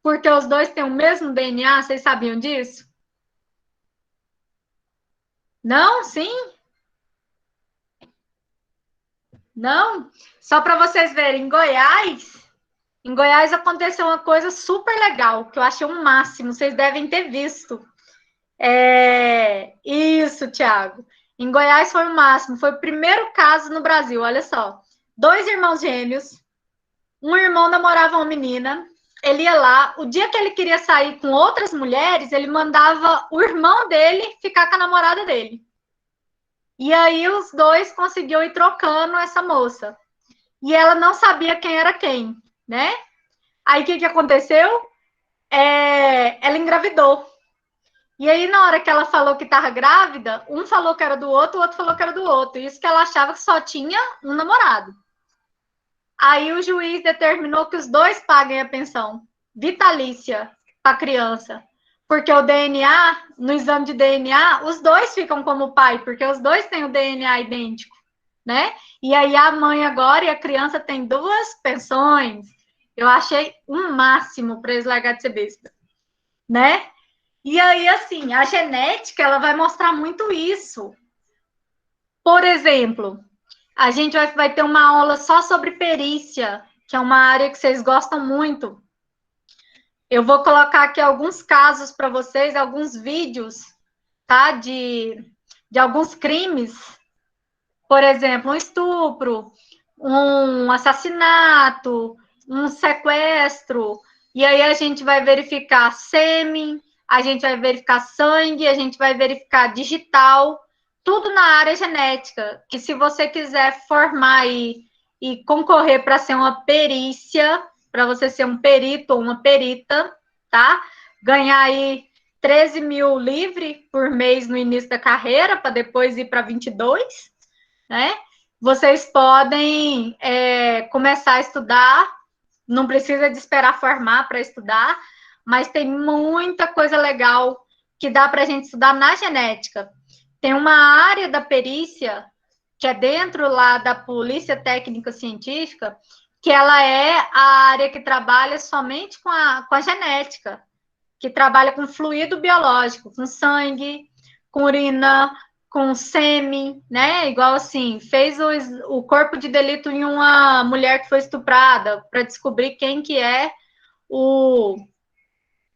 [SPEAKER 1] porque os dois têm o mesmo DNA. Vocês sabiam disso? Não? Sim? Não? Só para vocês verem, em Goiás aconteceu uma coisa super legal, que eu achei um máximo, vocês devem ter visto. Isso, Thiago. Em Goiás foi o máximo, foi o primeiro caso no Brasil, olha só. 2 irmãos gêmeos, um irmão namorava uma menina, ele ia lá, o dia que ele queria sair com outras mulheres, ele mandava o irmão dele ficar com a namorada dele. E aí os dois conseguiam ir trocando essa moça. E ela não sabia quem era quem, né? Aí o que aconteceu? Ela engravidou. E aí, na hora que ela falou que estava grávida, um falou que era do outro, o outro falou que era do outro. Isso que ela achava que só tinha um namorado. Aí o juiz determinou que os dois paguem a pensão vitalícia para a criança. Porque o DNA, no exame de DNA, os dois ficam como pai, porque os dois têm o DNA idêntico, né? E aí a mãe agora e a criança têm 2 pensões. Eu achei um máximo para eles largar de ser besta. né? E aí, assim, a genética, ela vai mostrar muito isso. Por exemplo, a gente vai ter uma aula só sobre perícia, que é uma área que vocês gostam muito. Eu vou colocar aqui alguns casos para vocês, alguns vídeos, tá? De alguns crimes. Por exemplo, um estupro, um assassinato, um sequestro. E aí a gente vai verificar sêmen, a gente vai verificar sangue, a gente vai verificar digital, tudo na área genética. Que se você quiser formar e concorrer para ser uma perícia, para você ser um perito ou uma perita, tá? Ganhar aí 13 mil livre por mês no início da carreira, para depois ir para 22, né? Vocês podem começar a estudar, não precisa de esperar formar para estudar, mas tem muita coisa legal que dá para a gente estudar na genética. Tem uma área da perícia, que é dentro lá da Polícia Técnica Científica, que ela é a área que trabalha somente com a genética, que trabalha com fluido biológico, com sangue, com urina, com sêmen, né? Igual assim, fez o corpo de delito em uma mulher que foi estuprada para descobrir quem que é o,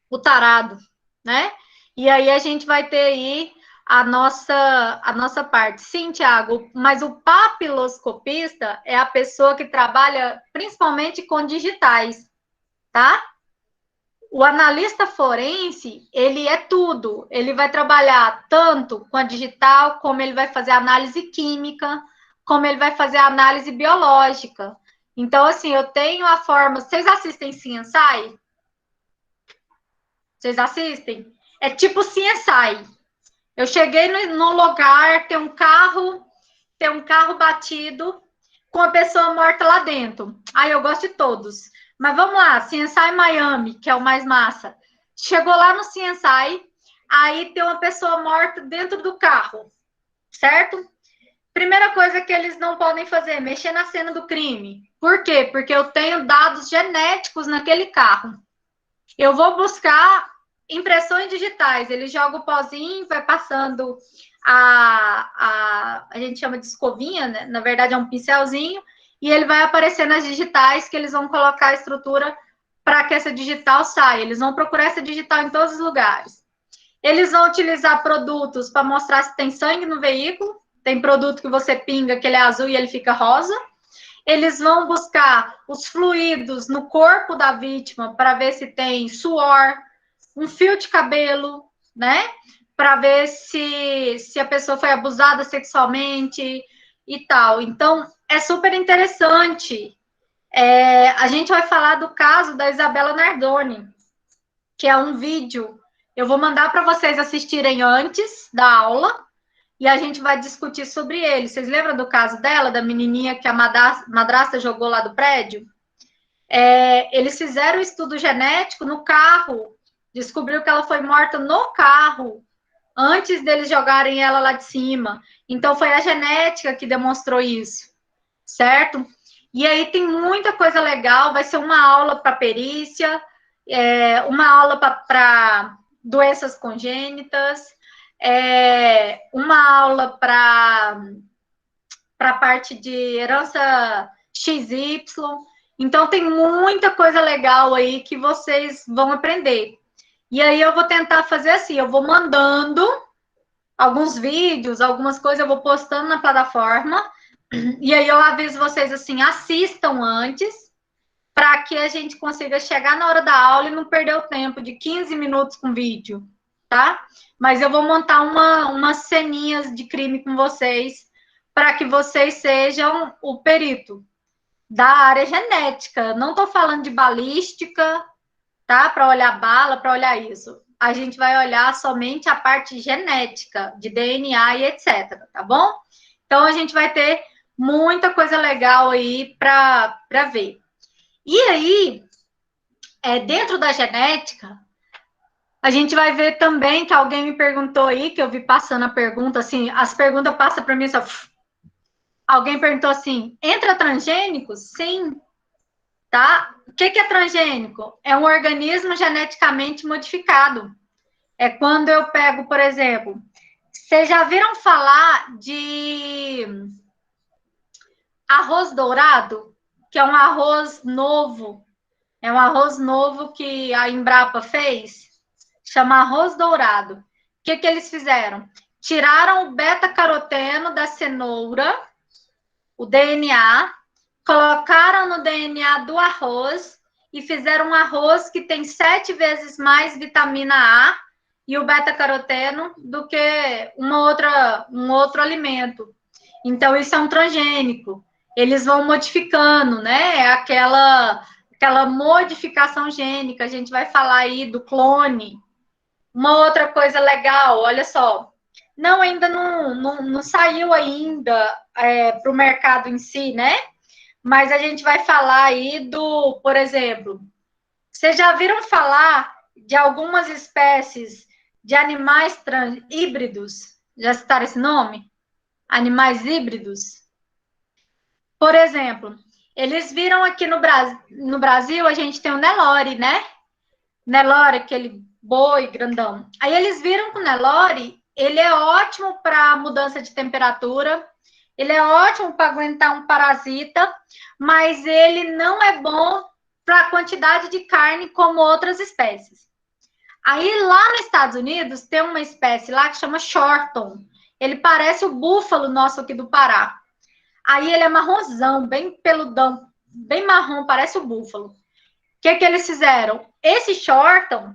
[SPEAKER 1] o tarado, né? E aí a gente vai ter aí a nossa parte. Sim, Tiago, mas o papiloscopista é a pessoa que trabalha principalmente com digitais, tá? O analista forense, ele é tudo. Ele vai trabalhar tanto com a digital, como ele vai fazer análise química, como ele vai fazer análise biológica. Então, assim, eu tenho a forma. Vocês assistem CSI? Vocês assistem? É tipo CSI. Eu cheguei no lugar, tem um carro batido com a pessoa morta lá dentro. Aí eu gosto de todos. Mas vamos lá, CSI Miami, que é o mais massa. Chegou lá no CSI, aí tem uma pessoa morta dentro do carro, certo? Primeira coisa que eles não podem fazer, é mexer na cena do crime. Por quê? Porque eu tenho dados genéticos naquele carro. Eu vou buscar impressões digitais. Ele joga o pozinho, vai passando a gente chama de escovinha, né? Na verdade é um pincelzinho, e ele vai aparecer nas digitais que eles vão colocar a estrutura para que essa digital saia. Eles vão procurar essa digital em todos os lugares. Eles vão utilizar produtos para mostrar se tem sangue no veículo. Tem produto que você pinga, que ele é azul e ele fica rosa. Eles vão buscar os fluidos no corpo da vítima para ver se tem suor, um fio de cabelo, né? Para ver se a pessoa foi abusada sexualmente e tal. Então, é super interessante. A gente vai falar do caso da Isabela Nardoni, que é um vídeo. Eu vou mandar para vocês assistirem antes da aula, e a gente vai discutir sobre ele. Vocês lembram do caso dela, da menininha que a madrasta jogou lá do prédio? Eles fizeram um estudo genético no carro, descobriu que ela foi morta no carro, antes deles jogarem ela lá de cima. Então, foi a genética que demonstrou isso, certo? E aí tem muita coisa legal, vai ser uma aula para perícia, uma aula para doenças congênitas, uma aula para a parte de herança XY. Então, tem muita coisa legal aí que vocês vão aprender. E aí, eu vou tentar fazer assim: eu vou mandando alguns vídeos, algumas coisas, eu vou postando na plataforma. E aí, eu aviso vocês assim: assistam antes, para que a gente consiga chegar na hora da aula e não perder o tempo de 15 minutos com vídeo, tá? Mas eu vou montar umas ceninhas de crime com vocês, para que vocês sejam o perito da área genética. Não estou falando de balística, tá? Para olhar bala, para olhar isso. A gente vai olhar somente a parte genética, de DNA e etc, tá bom? Então, a gente vai ter muita coisa legal aí para ver. E aí, dentro da genética, a gente vai ver também que alguém me perguntou aí, que eu vi passando a pergunta, assim, as perguntas passam para mim só. Alguém perguntou assim: entra transgênicos? Sim. tá? O que é transgênico? É um organismo geneticamente modificado. É quando eu pego, por exemplo, vocês já viram falar de arroz dourado? Que é um arroz novo. É um arroz novo que a Embrapa fez. Chama arroz dourado. O que eles fizeram? Tiraram o beta-caroteno da cenoura, o DNA, colocaram no DNA do arroz e fizeram um arroz que tem 7 vezes mais vitamina A e o beta-caroteno do que um outro alimento. Então, isso é um transgênico. Eles vão modificando, né? É aquela modificação gênica. A gente vai falar aí do clone. Uma outra coisa legal, olha só. Não, ainda não saiu ainda para o mercado em si, né? Mas a gente vai falar aí do, por exemplo, vocês já viram falar de algumas espécies de animais híbridos? Já citaram esse nome? Animais híbridos? Por exemplo, eles viram aqui no Brasil, a gente tem o Nelore, né? Nelore, aquele boi grandão. Aí eles viram que o Nelore, ele é ótimo para mudança de temperatura, ele é ótimo para aguentar um parasita, mas ele não é bom para a quantidade de carne como outras espécies. Aí lá nos Estados Unidos tem uma espécie lá que chama Shorton. Ele parece o búfalo nosso aqui do Pará. Aí ele é marronzão, bem peludão, bem marrom, parece o búfalo. O que eles fizeram? Esse Shorton,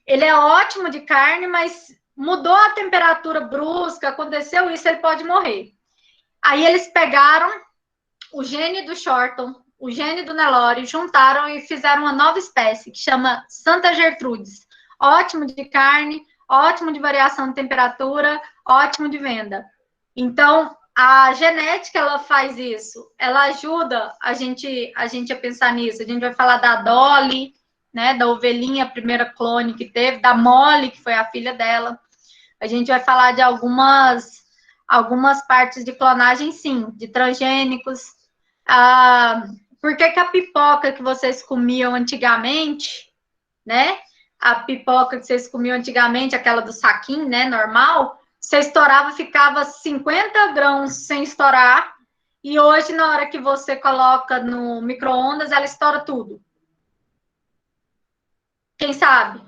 [SPEAKER 1] ele é ótimo de carne, mas mudou a temperatura brusca, aconteceu isso, ele pode morrer. Aí eles pegaram o gene do Shorton, o gene do Nelore, juntaram e fizeram uma nova espécie, que chama Santa Gertrudes. Ótimo de carne, ótimo de variação de temperatura, ótimo de venda. Então, a genética, ela faz isso. Ela ajuda a gente a pensar nisso. A gente vai falar da Dolly, né, da ovelhinha, a primeira clone que teve, da Molly, que foi a filha dela. A gente vai falar de algumas partes de clonagem, sim, de transgênicos. Ah, por que a pipoca que vocês comiam antigamente, né? A pipoca que vocês comiam antigamente, aquela do saquinho, né, normal, você estourava, ficava 50 grãos sem estourar, e hoje, na hora que você coloca no micro-ondas, ela estoura tudo. Quem sabe?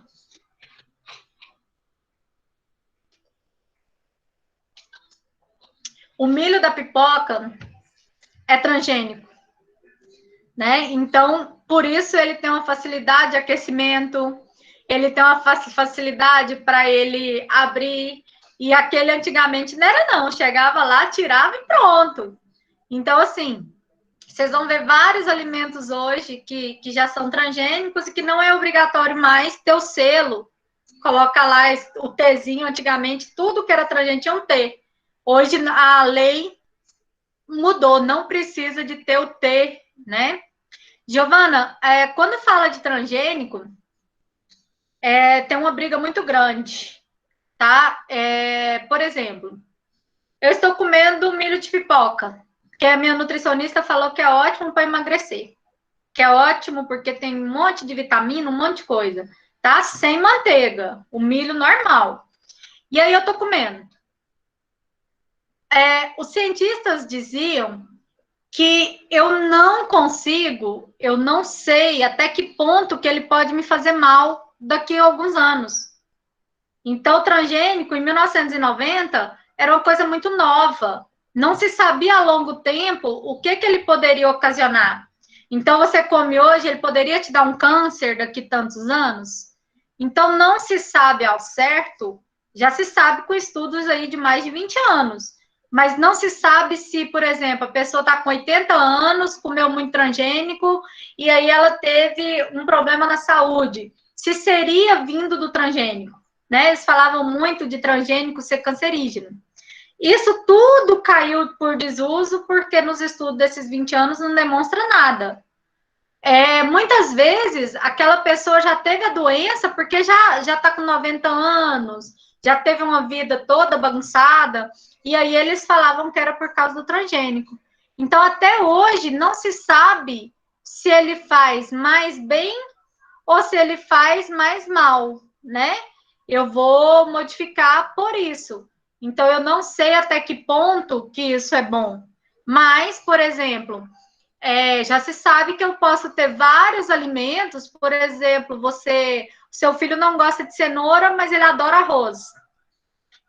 [SPEAKER 1] O milho da pipoca é transgênico, né? Então, por isso ele tem uma facilidade de aquecimento, ele tem uma facilidade para ele abrir, e aquele antigamente não era não, chegava lá, tirava e pronto. Então, assim, vocês vão ver vários alimentos hoje que já são transgênicos e que não é obrigatório mais ter o selo. Coloca lá o Tzinho, antigamente, tudo que era transgênico tinha um T. Hoje a lei mudou, não precisa de ter o T, né? Giovana, quando fala de transgênico, tem uma briga muito grande, tá? Por exemplo, eu estou comendo milho de pipoca, que a minha nutricionista falou que é ótimo para emagrecer, que é ótimo porque tem um monte de vitamina, um monte de coisa, tá? Sem manteiga, o milho normal. E aí eu tô comendo. Os cientistas diziam que eu não consigo, eu não sei até que ponto que ele pode me fazer mal daqui a alguns anos. Então, o transgênico, em 1990, era uma coisa muito nova. Não se sabia a longo tempo o que ele poderia ocasionar. Então, você come hoje, ele poderia te dar um câncer daqui a tantos anos? Então, não se sabe ao certo, já se sabe com estudos aí de mais de 20 anos. Mas não se sabe se, por exemplo, a pessoa está com 80 anos, comeu muito transgênico, e aí ela teve um problema na saúde. Se seria vindo do transgênico, né? Eles falavam muito de transgênico ser cancerígeno. Isso tudo caiu por desuso, porque nos estudos desses 20 anos não demonstra nada. Muitas vezes, aquela pessoa já teve a doença porque já está com 90 anos, já teve uma vida toda bagunçada, e aí eles falavam que era por causa do transgênico. Então, até hoje, não se sabe se ele faz mais bem ou se ele faz mais mal, né? Eu vou modificar por isso. Então, eu não sei até que ponto que isso é bom. Mas, por exemplo, já se sabe que eu posso ter vários alimentos, por exemplo, seu filho não gosta de cenoura, mas ele adora arroz.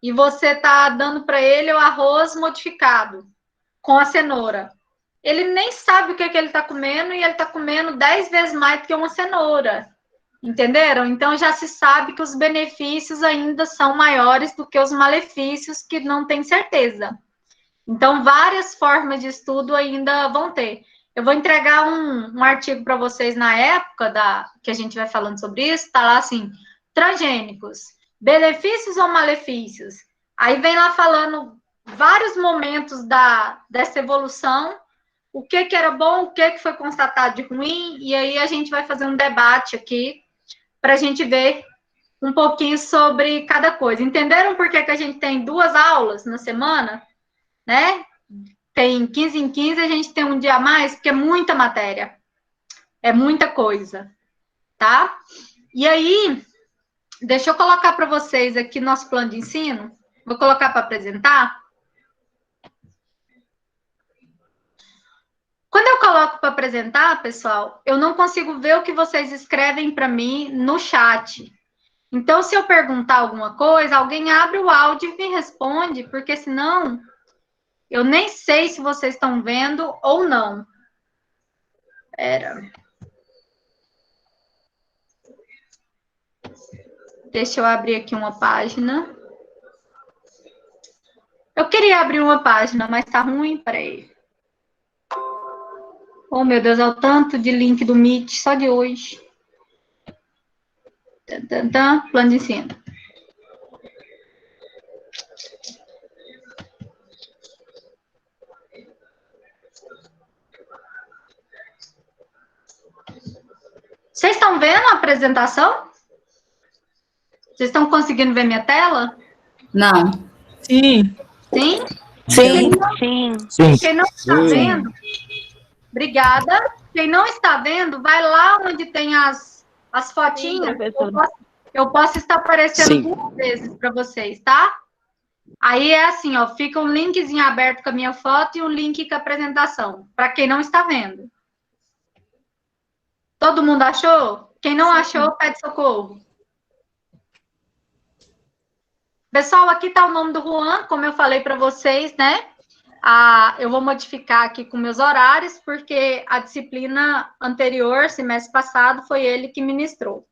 [SPEAKER 1] E você está dando para ele o arroz modificado com a cenoura. Ele nem sabe o que ele está comendo e ele está comendo 10 vezes mais do que uma cenoura. Entenderam? Então já se sabe que os benefícios ainda são maiores do que os malefícios, que não tem certeza. Então, várias formas de estudo ainda vão ter. Eu vou entregar um artigo para vocês na época que a gente vai falando sobre isso, tá lá assim, transgênicos, benefícios ou malefícios? Aí vem lá falando vários momentos dessa evolução, o que era bom, o que foi constatado de ruim, e aí a gente vai fazer um debate aqui para a gente ver um pouquinho sobre cada coisa. Entenderam por que a gente tem 2 aulas na semana? Né? Tem 15 em 15, a gente tem um dia a mais, porque é muita matéria. É muita coisa, tá? E aí, deixa eu colocar para vocês aqui nosso plano de ensino. Vou colocar para apresentar. Quando eu coloco para apresentar, pessoal, eu não consigo ver o que vocês escrevem para mim no chat. Então, se eu perguntar alguma coisa, alguém abre o áudio e me responde, porque senão eu nem sei se vocês estão vendo ou não. Deixa eu abrir aqui uma página. Eu queria abrir uma página, mas tá ruim. Peraí. Oh, meu Deus, é o tanto de link do Meet só de hoje. Plano de ensino. Vocês estão vendo a apresentação? Vocês estão conseguindo ver minha tela?
[SPEAKER 2] Não.
[SPEAKER 3] Sim.
[SPEAKER 1] Sim?
[SPEAKER 4] Sim.
[SPEAKER 1] Sim. Quem não está vendo, obrigada. Quem não está vendo, vai lá onde tem as fotinhas. Sim, eu posso estar aparecendo 2 vezes para vocês, tá? Aí é assim, ó, fica um linkzinho aberto com a minha foto e um link com a apresentação, para quem não está vendo. Todo mundo achou? Quem não achou, pede socorro. Pessoal, aqui está o nome do Juan, como eu falei para vocês, né? Eu vou modificar aqui com meus horários, porque a disciplina anterior, semestre passado, foi ele que ministrou.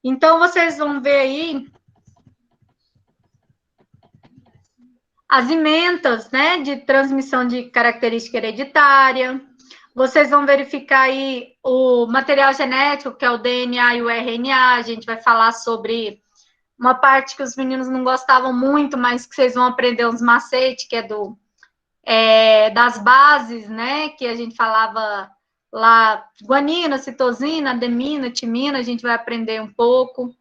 [SPEAKER 1] Então, vocês vão ver aí as ementas, né, de transmissão de característica hereditária. Vocês vão verificar aí o material genético, que é o DNA e o RNA. A gente vai falar sobre uma parte que os meninos não gostavam muito, mas que vocês vão aprender uns macetes, que é das bases, né, que a gente falava lá, guanina, citosina, adenina, timina, a gente vai aprender um pouco.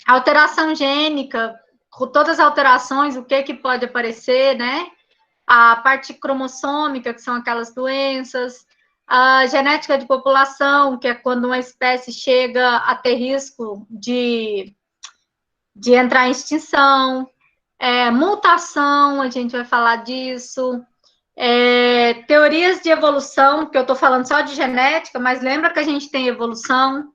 [SPEAKER 1] Alteração gênica, com todas as alterações, o que pode aparecer, né? A parte cromossômica, que são aquelas doenças, a genética de população, que é quando uma espécie chega a ter risco de entrar em extinção, mutação, a gente vai falar disso, teorias de evolução, que eu estou falando só de genética, mas lembra que a gente tem evolução,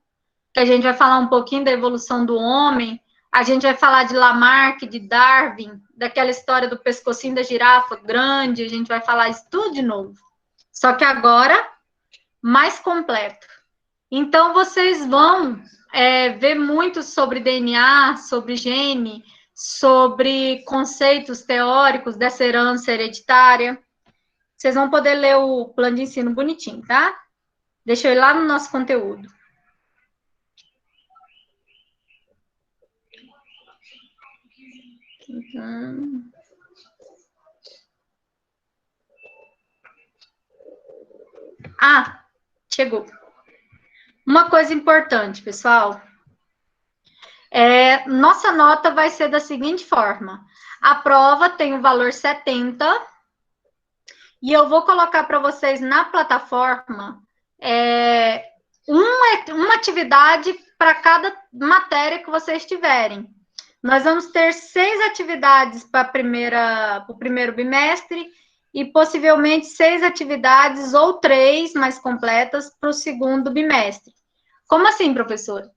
[SPEAKER 1] que a gente vai falar um pouquinho da evolução do homem, a gente vai falar de Lamarck, de Darwin, daquela história do pescocinho da girafa grande, a gente vai falar isso tudo de novo. Só que agora, mais completo. Então, vocês vão ver muito sobre DNA, sobre gene, sobre conceitos teóricos dessa herança hereditária. Vocês vão poder ler o plano de ensino bonitinho, tá? Deixa eu ir lá no nosso conteúdo. Chegou. Uma coisa importante, pessoal. Nossa nota vai ser da seguinte forma. A prova tem o valor 70 E eu vou colocar para vocês na plataforma uma atividade para cada matéria que vocês tiverem. Nós vamos ter 6 atividades para o primeiro bimestre e possivelmente 6 atividades ou 3 mais completas para o segundo bimestre. Como assim, professora?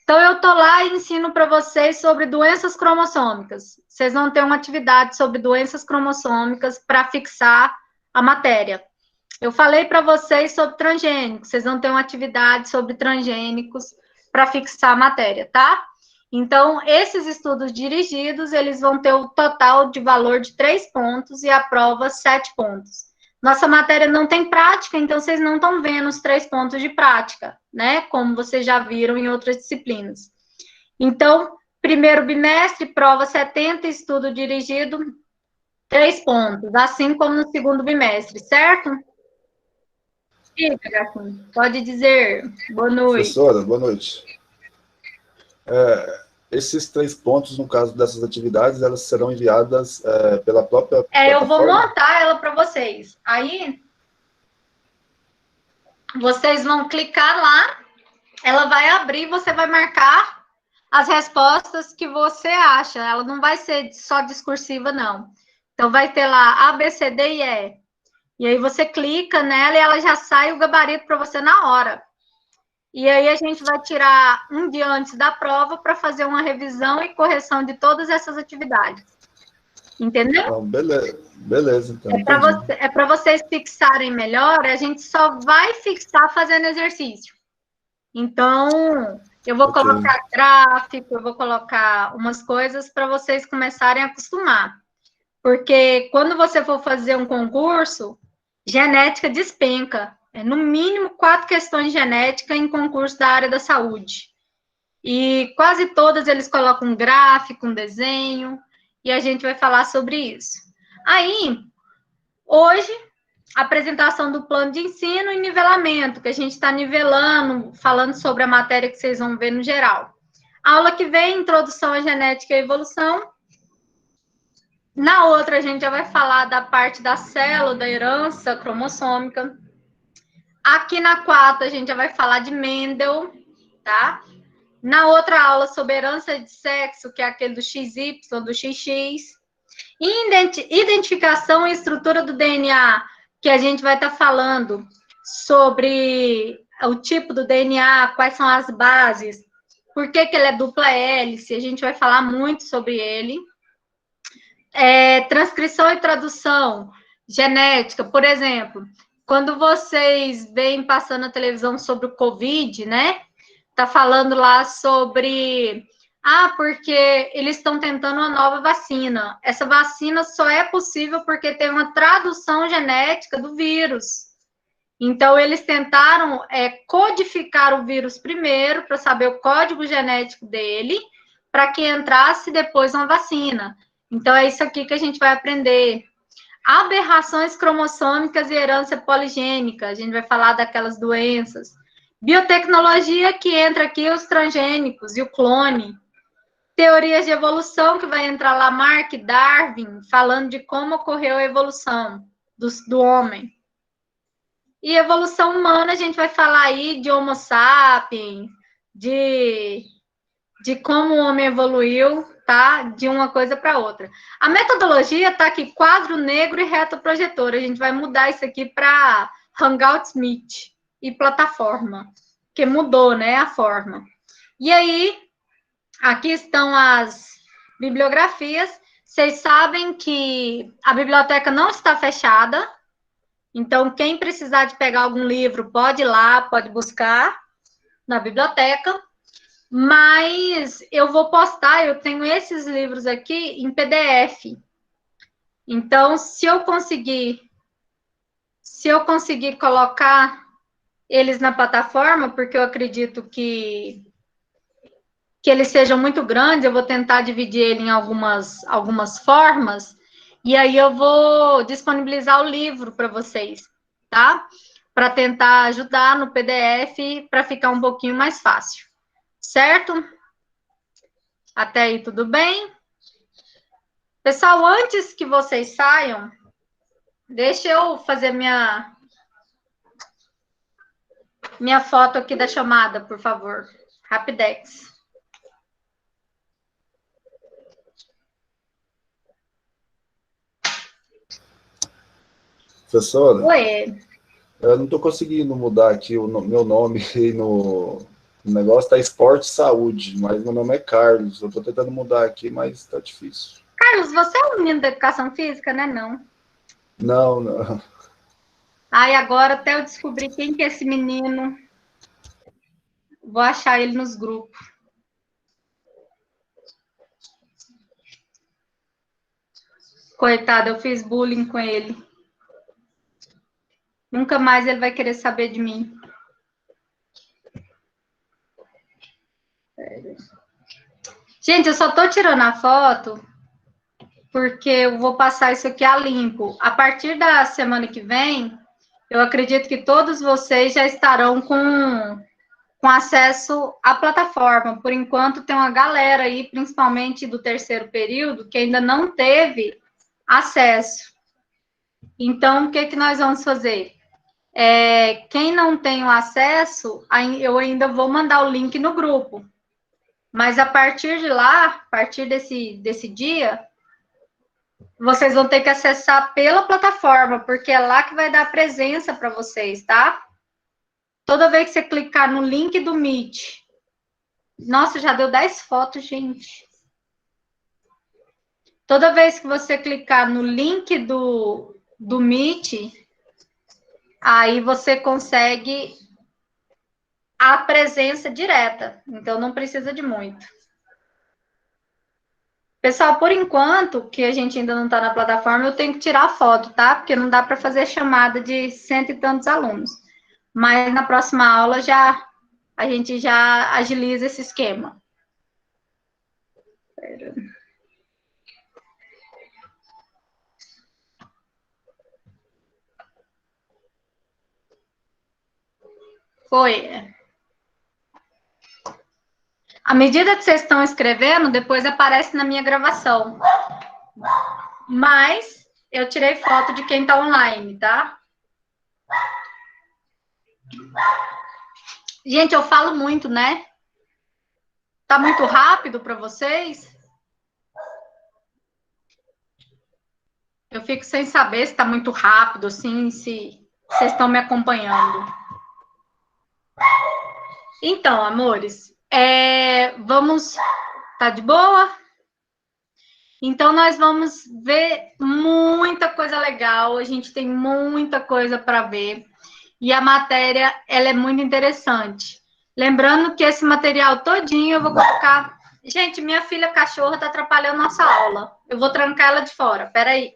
[SPEAKER 1] Então, eu estou lá e ensino para vocês sobre doenças cromossômicas. Vocês vão ter uma atividade sobre doenças cromossômicas para fixar a matéria. Eu falei para vocês sobre transgênicos. Vocês vão ter uma atividade sobre transgênicos para fixar a matéria, tá? Então, esses estudos dirigidos, eles vão ter o total de valor de 3 pontos e a prova 7 pontos. Nossa matéria não tem prática, então vocês não estão vendo os 3 pontos de prática, né? Como vocês já viram em outras disciplinas. Então, primeiro bimestre, prova 70, estudo dirigido, 3 pontos, assim como no segundo bimestre, certo? Fica, Gatinho. Pode dizer. Boa noite.
[SPEAKER 2] Professora, boa noite. Esses 3 pontos, no caso dessas atividades, elas serão enviadas pela própria plataforma?
[SPEAKER 1] Eu vou montar ela para vocês. Aí, vocês vão clicar lá, ela vai abrir, você vai marcar as respostas que você acha. Ela não vai ser só discursiva, não. Então, vai ter lá A, B, C, D e E. E aí, você clica nela e ela já sai o gabarito para você na hora. E aí, a gente vai tirar um dia antes da prova para fazer uma revisão e correção de todas essas atividades. Entendeu?
[SPEAKER 2] Então, beleza, então.
[SPEAKER 1] É para vocês fixarem melhor, a gente só vai fixar fazendo exercício. Então, eu vou colocar gráfico, eu vou colocar umas coisas para vocês começarem a acostumar. Porque quando você for fazer um concurso, genética despenca. É no mínimo 4 questões de genética em concurso da área da saúde. E quase todas eles colocam um gráfico, um desenho, e a gente vai falar sobre isso. Aí, hoje, apresentação do plano de ensino e nivelamento, que a gente está nivelando, falando sobre a matéria que vocês vão ver no geral. Aula que vem, introdução à genética e evolução. Na outra, a gente já vai falar da parte da célula, da herança cromossômica. Aqui na quarta, a gente já vai falar de Mendel, tá? Na outra aula, sobre herança de sexo, que é aquele do XY, do XX. Identificação e estrutura do DNA, que a gente vai estar falando sobre o tipo do DNA, quais são as bases, por que ele é dupla hélice, a gente vai falar muito sobre ele. Transcrição e tradução genética, por exemplo, quando vocês veem passando na televisão sobre o Covid, né? Tá falando lá sobre porque eles estão tentando uma nova vacina. Essa vacina só é possível porque tem uma tradução genética do vírus. Então, eles tentaram codificar o vírus primeiro, para saber o código genético dele, para que entrasse depois uma vacina. Então, é isso aqui que a gente vai aprender. Aberrações cromossômicas e herança poligênica. A gente vai falar daquelas doenças. Biotecnologia, que entra aqui os transgênicos e o clone. Teorias de evolução, que vai entrar lá Mark Darwin, falando de como ocorreu a evolução do homem. E evolução humana, a gente vai falar aí de Homo sapiens, de como o homem evoluiu, tá? De uma coisa para outra. A metodologia tá aqui, quadro negro e reto projetor. A gente vai mudar isso aqui para Hangout Meet e plataforma, que mudou, né, a forma. E aí, aqui estão as bibliografias. Vocês sabem que a biblioteca não está fechada, então quem precisar de pegar algum livro pode ir lá, pode buscar na biblioteca, mas eu vou postar, eu tenho esses livros aqui em PDF. Então, se eu conseguir colocar eles na plataforma, porque eu acredito que eles sejam muito grandes, eu vou tentar dividir ele em algumas formas, e aí eu vou disponibilizar o livro para vocês, tá? Para tentar ajudar no PDF, para ficar um pouquinho mais fácil, certo? Até aí, tudo bem? Pessoal, antes que vocês saiam, Deixa eu fazer minha foto aqui da chamada, por favor. Rapidex.
[SPEAKER 2] Professora,
[SPEAKER 1] Oi.
[SPEAKER 2] eu não estou conseguindo mudar aqui o meu nome aí no negócio, tá Esporte Saúde, mas meu nome é Carlos. Eu estou tentando mudar aqui, mas está difícil.
[SPEAKER 1] Carlos, você é um menino da educação física, né? Não.
[SPEAKER 2] Não, não.
[SPEAKER 1] Ai, agora até eu descobrir quem que é esse menino. Vou achar ele nos grupos. Coitado, eu fiz bullying com ele. Nunca mais ele vai querer saber de mim. Gente, eu só tô tirando a foto porque eu vou passar isso aqui a limpo. A partir da semana que vem, eu acredito que todos vocês já estarão com acesso à plataforma. Por enquanto, tem uma galera aí, principalmente do terceiro período, que ainda não teve acesso. Então, o que, que nós vamos fazer? Quem não tem o acesso, eu ainda vou mandar o link no grupo. Mas a partir de lá, a partir desse dia, vocês vão ter que acessar pela plataforma, porque é lá que vai dar presença para vocês, tá? Toda vez que você clicar no link do Meet, nossa, já deu 10 fotos, gente. Toda vez que você clicar no link do Meet, aí você consegue a presença direta. Então, não precisa de muito. Pessoal, por enquanto, que a gente ainda não está na plataforma, eu tenho que tirar foto, tá? Porque não dá para fazer chamada de 100 e tantos alunos. Mas na próxima aula a gente já agiliza esse esquema. Foi. À medida que vocês estão escrevendo, depois aparece na minha gravação. Mas eu tirei foto de quem está online, tá? Gente, eu falo muito, né? Tá muito rápido para vocês? Eu fico sem saber se tá muito rápido, assim, se vocês estão me acompanhando. Então, amores, vamos... Tá de boa? Então, nós vamos ver muita coisa legal. A gente tem muita coisa para ver. E a matéria, ela é muito interessante. Lembrando que esse material todinho eu vou colocar... Gente, minha filha cachorra tá atrapalhando nossa aula. Eu vou trancar ela de fora. Peraí.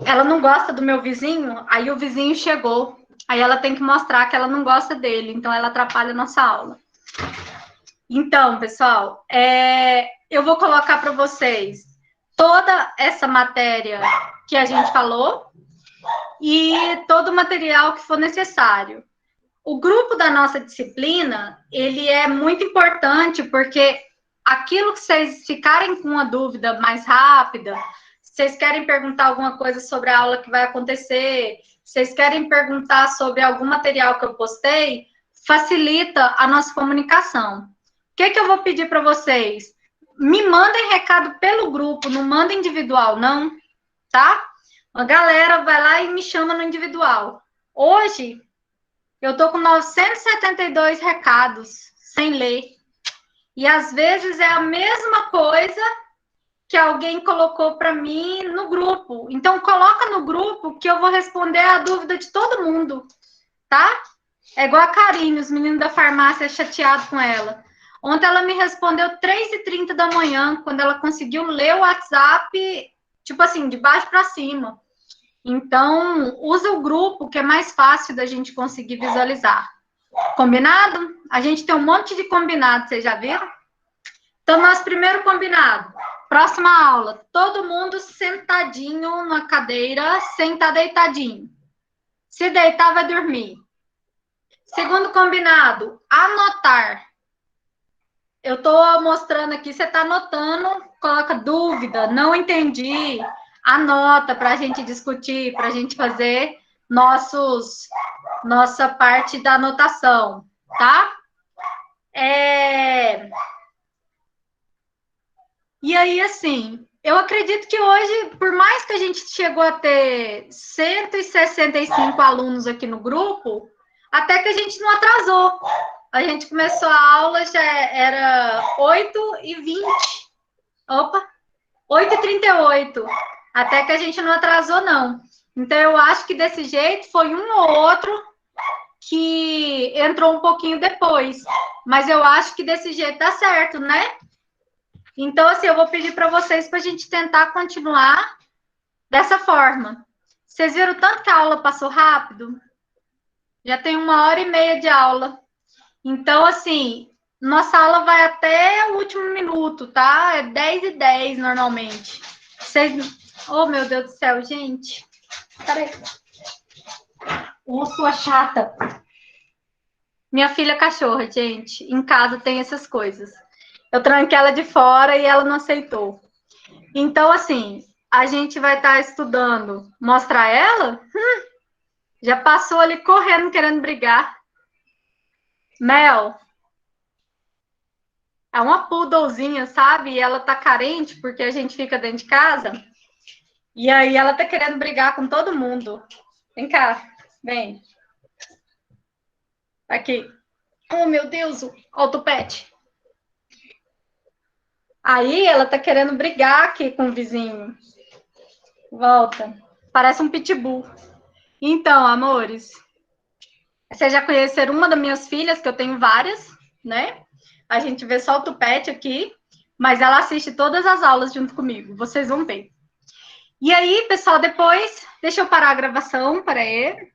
[SPEAKER 1] Ela não gosta do meu vizinho, aí o vizinho chegou. Aí ela tem que mostrar que ela não gosta dele, então ela atrapalha a nossa aula. Então, pessoal, eu vou colocar para vocês toda essa matéria que a gente falou e todo o material que for necessário. O grupo da nossa disciplina, ele é muito importante porque aquilo que vocês ficarem com uma dúvida mais rápida, vocês querem perguntar alguma coisa sobre a aula que vai acontecer, vocês querem perguntar sobre algum material que eu postei, facilita a nossa comunicação. O que eu vou pedir para vocês? Me mandem recado pelo grupo, não mandem individual, não, tá? A galera vai lá e me chama no individual. Hoje, eu tô com 972 recados sem ler. E às vezes é a mesma coisa que alguém colocou para mim no grupo. Então, coloca no grupo que eu vou responder a dúvida de todo mundo, tá? É igual a Karine, os meninos da farmácia chateados com ela. Ontem ela me respondeu 3h30 da manhã, quando ela conseguiu ler o WhatsApp, tipo assim, de baixo para cima. Então, usa o grupo, que é mais fácil da gente conseguir visualizar. Combinado? A gente tem um monte de combinado, vocês já viram? Então, nosso primeiro combinado. Próxima aula, todo mundo sentadinho na cadeira, sem estar deitadinho. Se deitar, vai dormir. Segundo combinado, anotar. eu estou mostrando aqui, você está anotando, coloca dúvida, não entendi, anota para a gente discutir, para a gente fazer nossa parte da anotação, tá? E aí, assim, eu acredito que hoje, por mais que a gente chegou a ter 165 alunos aqui no grupo, até que a gente não atrasou. A gente começou a aula, já era 8h20. Opa, 8h38. Até que a gente não atrasou, não. Então, eu acho que desse jeito foi um ou outro que entrou um pouquinho depois. Mas eu acho que desse jeito tá certo, né? Então, assim, eu vou pedir para vocês para a gente tentar continuar dessa forma. Vocês viram tanto que a aula passou rápido? Já tem 1h30 de aula. Então, assim, nossa aula vai até o último minuto, tá? É 10h10 normalmente. Vocês... Oh, meu Deus do céu, gente. Peraí. Ô, sua chata. Minha filha é cachorra, gente. Em casa tem essas coisas. Eu tranquei ela de fora e ela não aceitou. Então, assim, a gente vai estar estudando. Mostrar ela? Já passou ali correndo, querendo brigar. Mel, é uma poodlezinha, sabe? E ela tá carente porque a gente fica dentro de casa. E aí ela tá querendo brigar com todo mundo. Vem cá, vem. Aqui. Oh, meu Deus, ó o tupete. Aí ela tá querendo brigar aqui com o vizinho. Volta. Parece um pitbull. Então, amores, vocês já conheceram uma das minhas filhas, que eu tenho várias, né? A gente vê só o tupete aqui, mas ela assiste todas as aulas junto comigo. Vocês vão ver. E aí, pessoal, depois, deixa eu parar a gravação, peraí.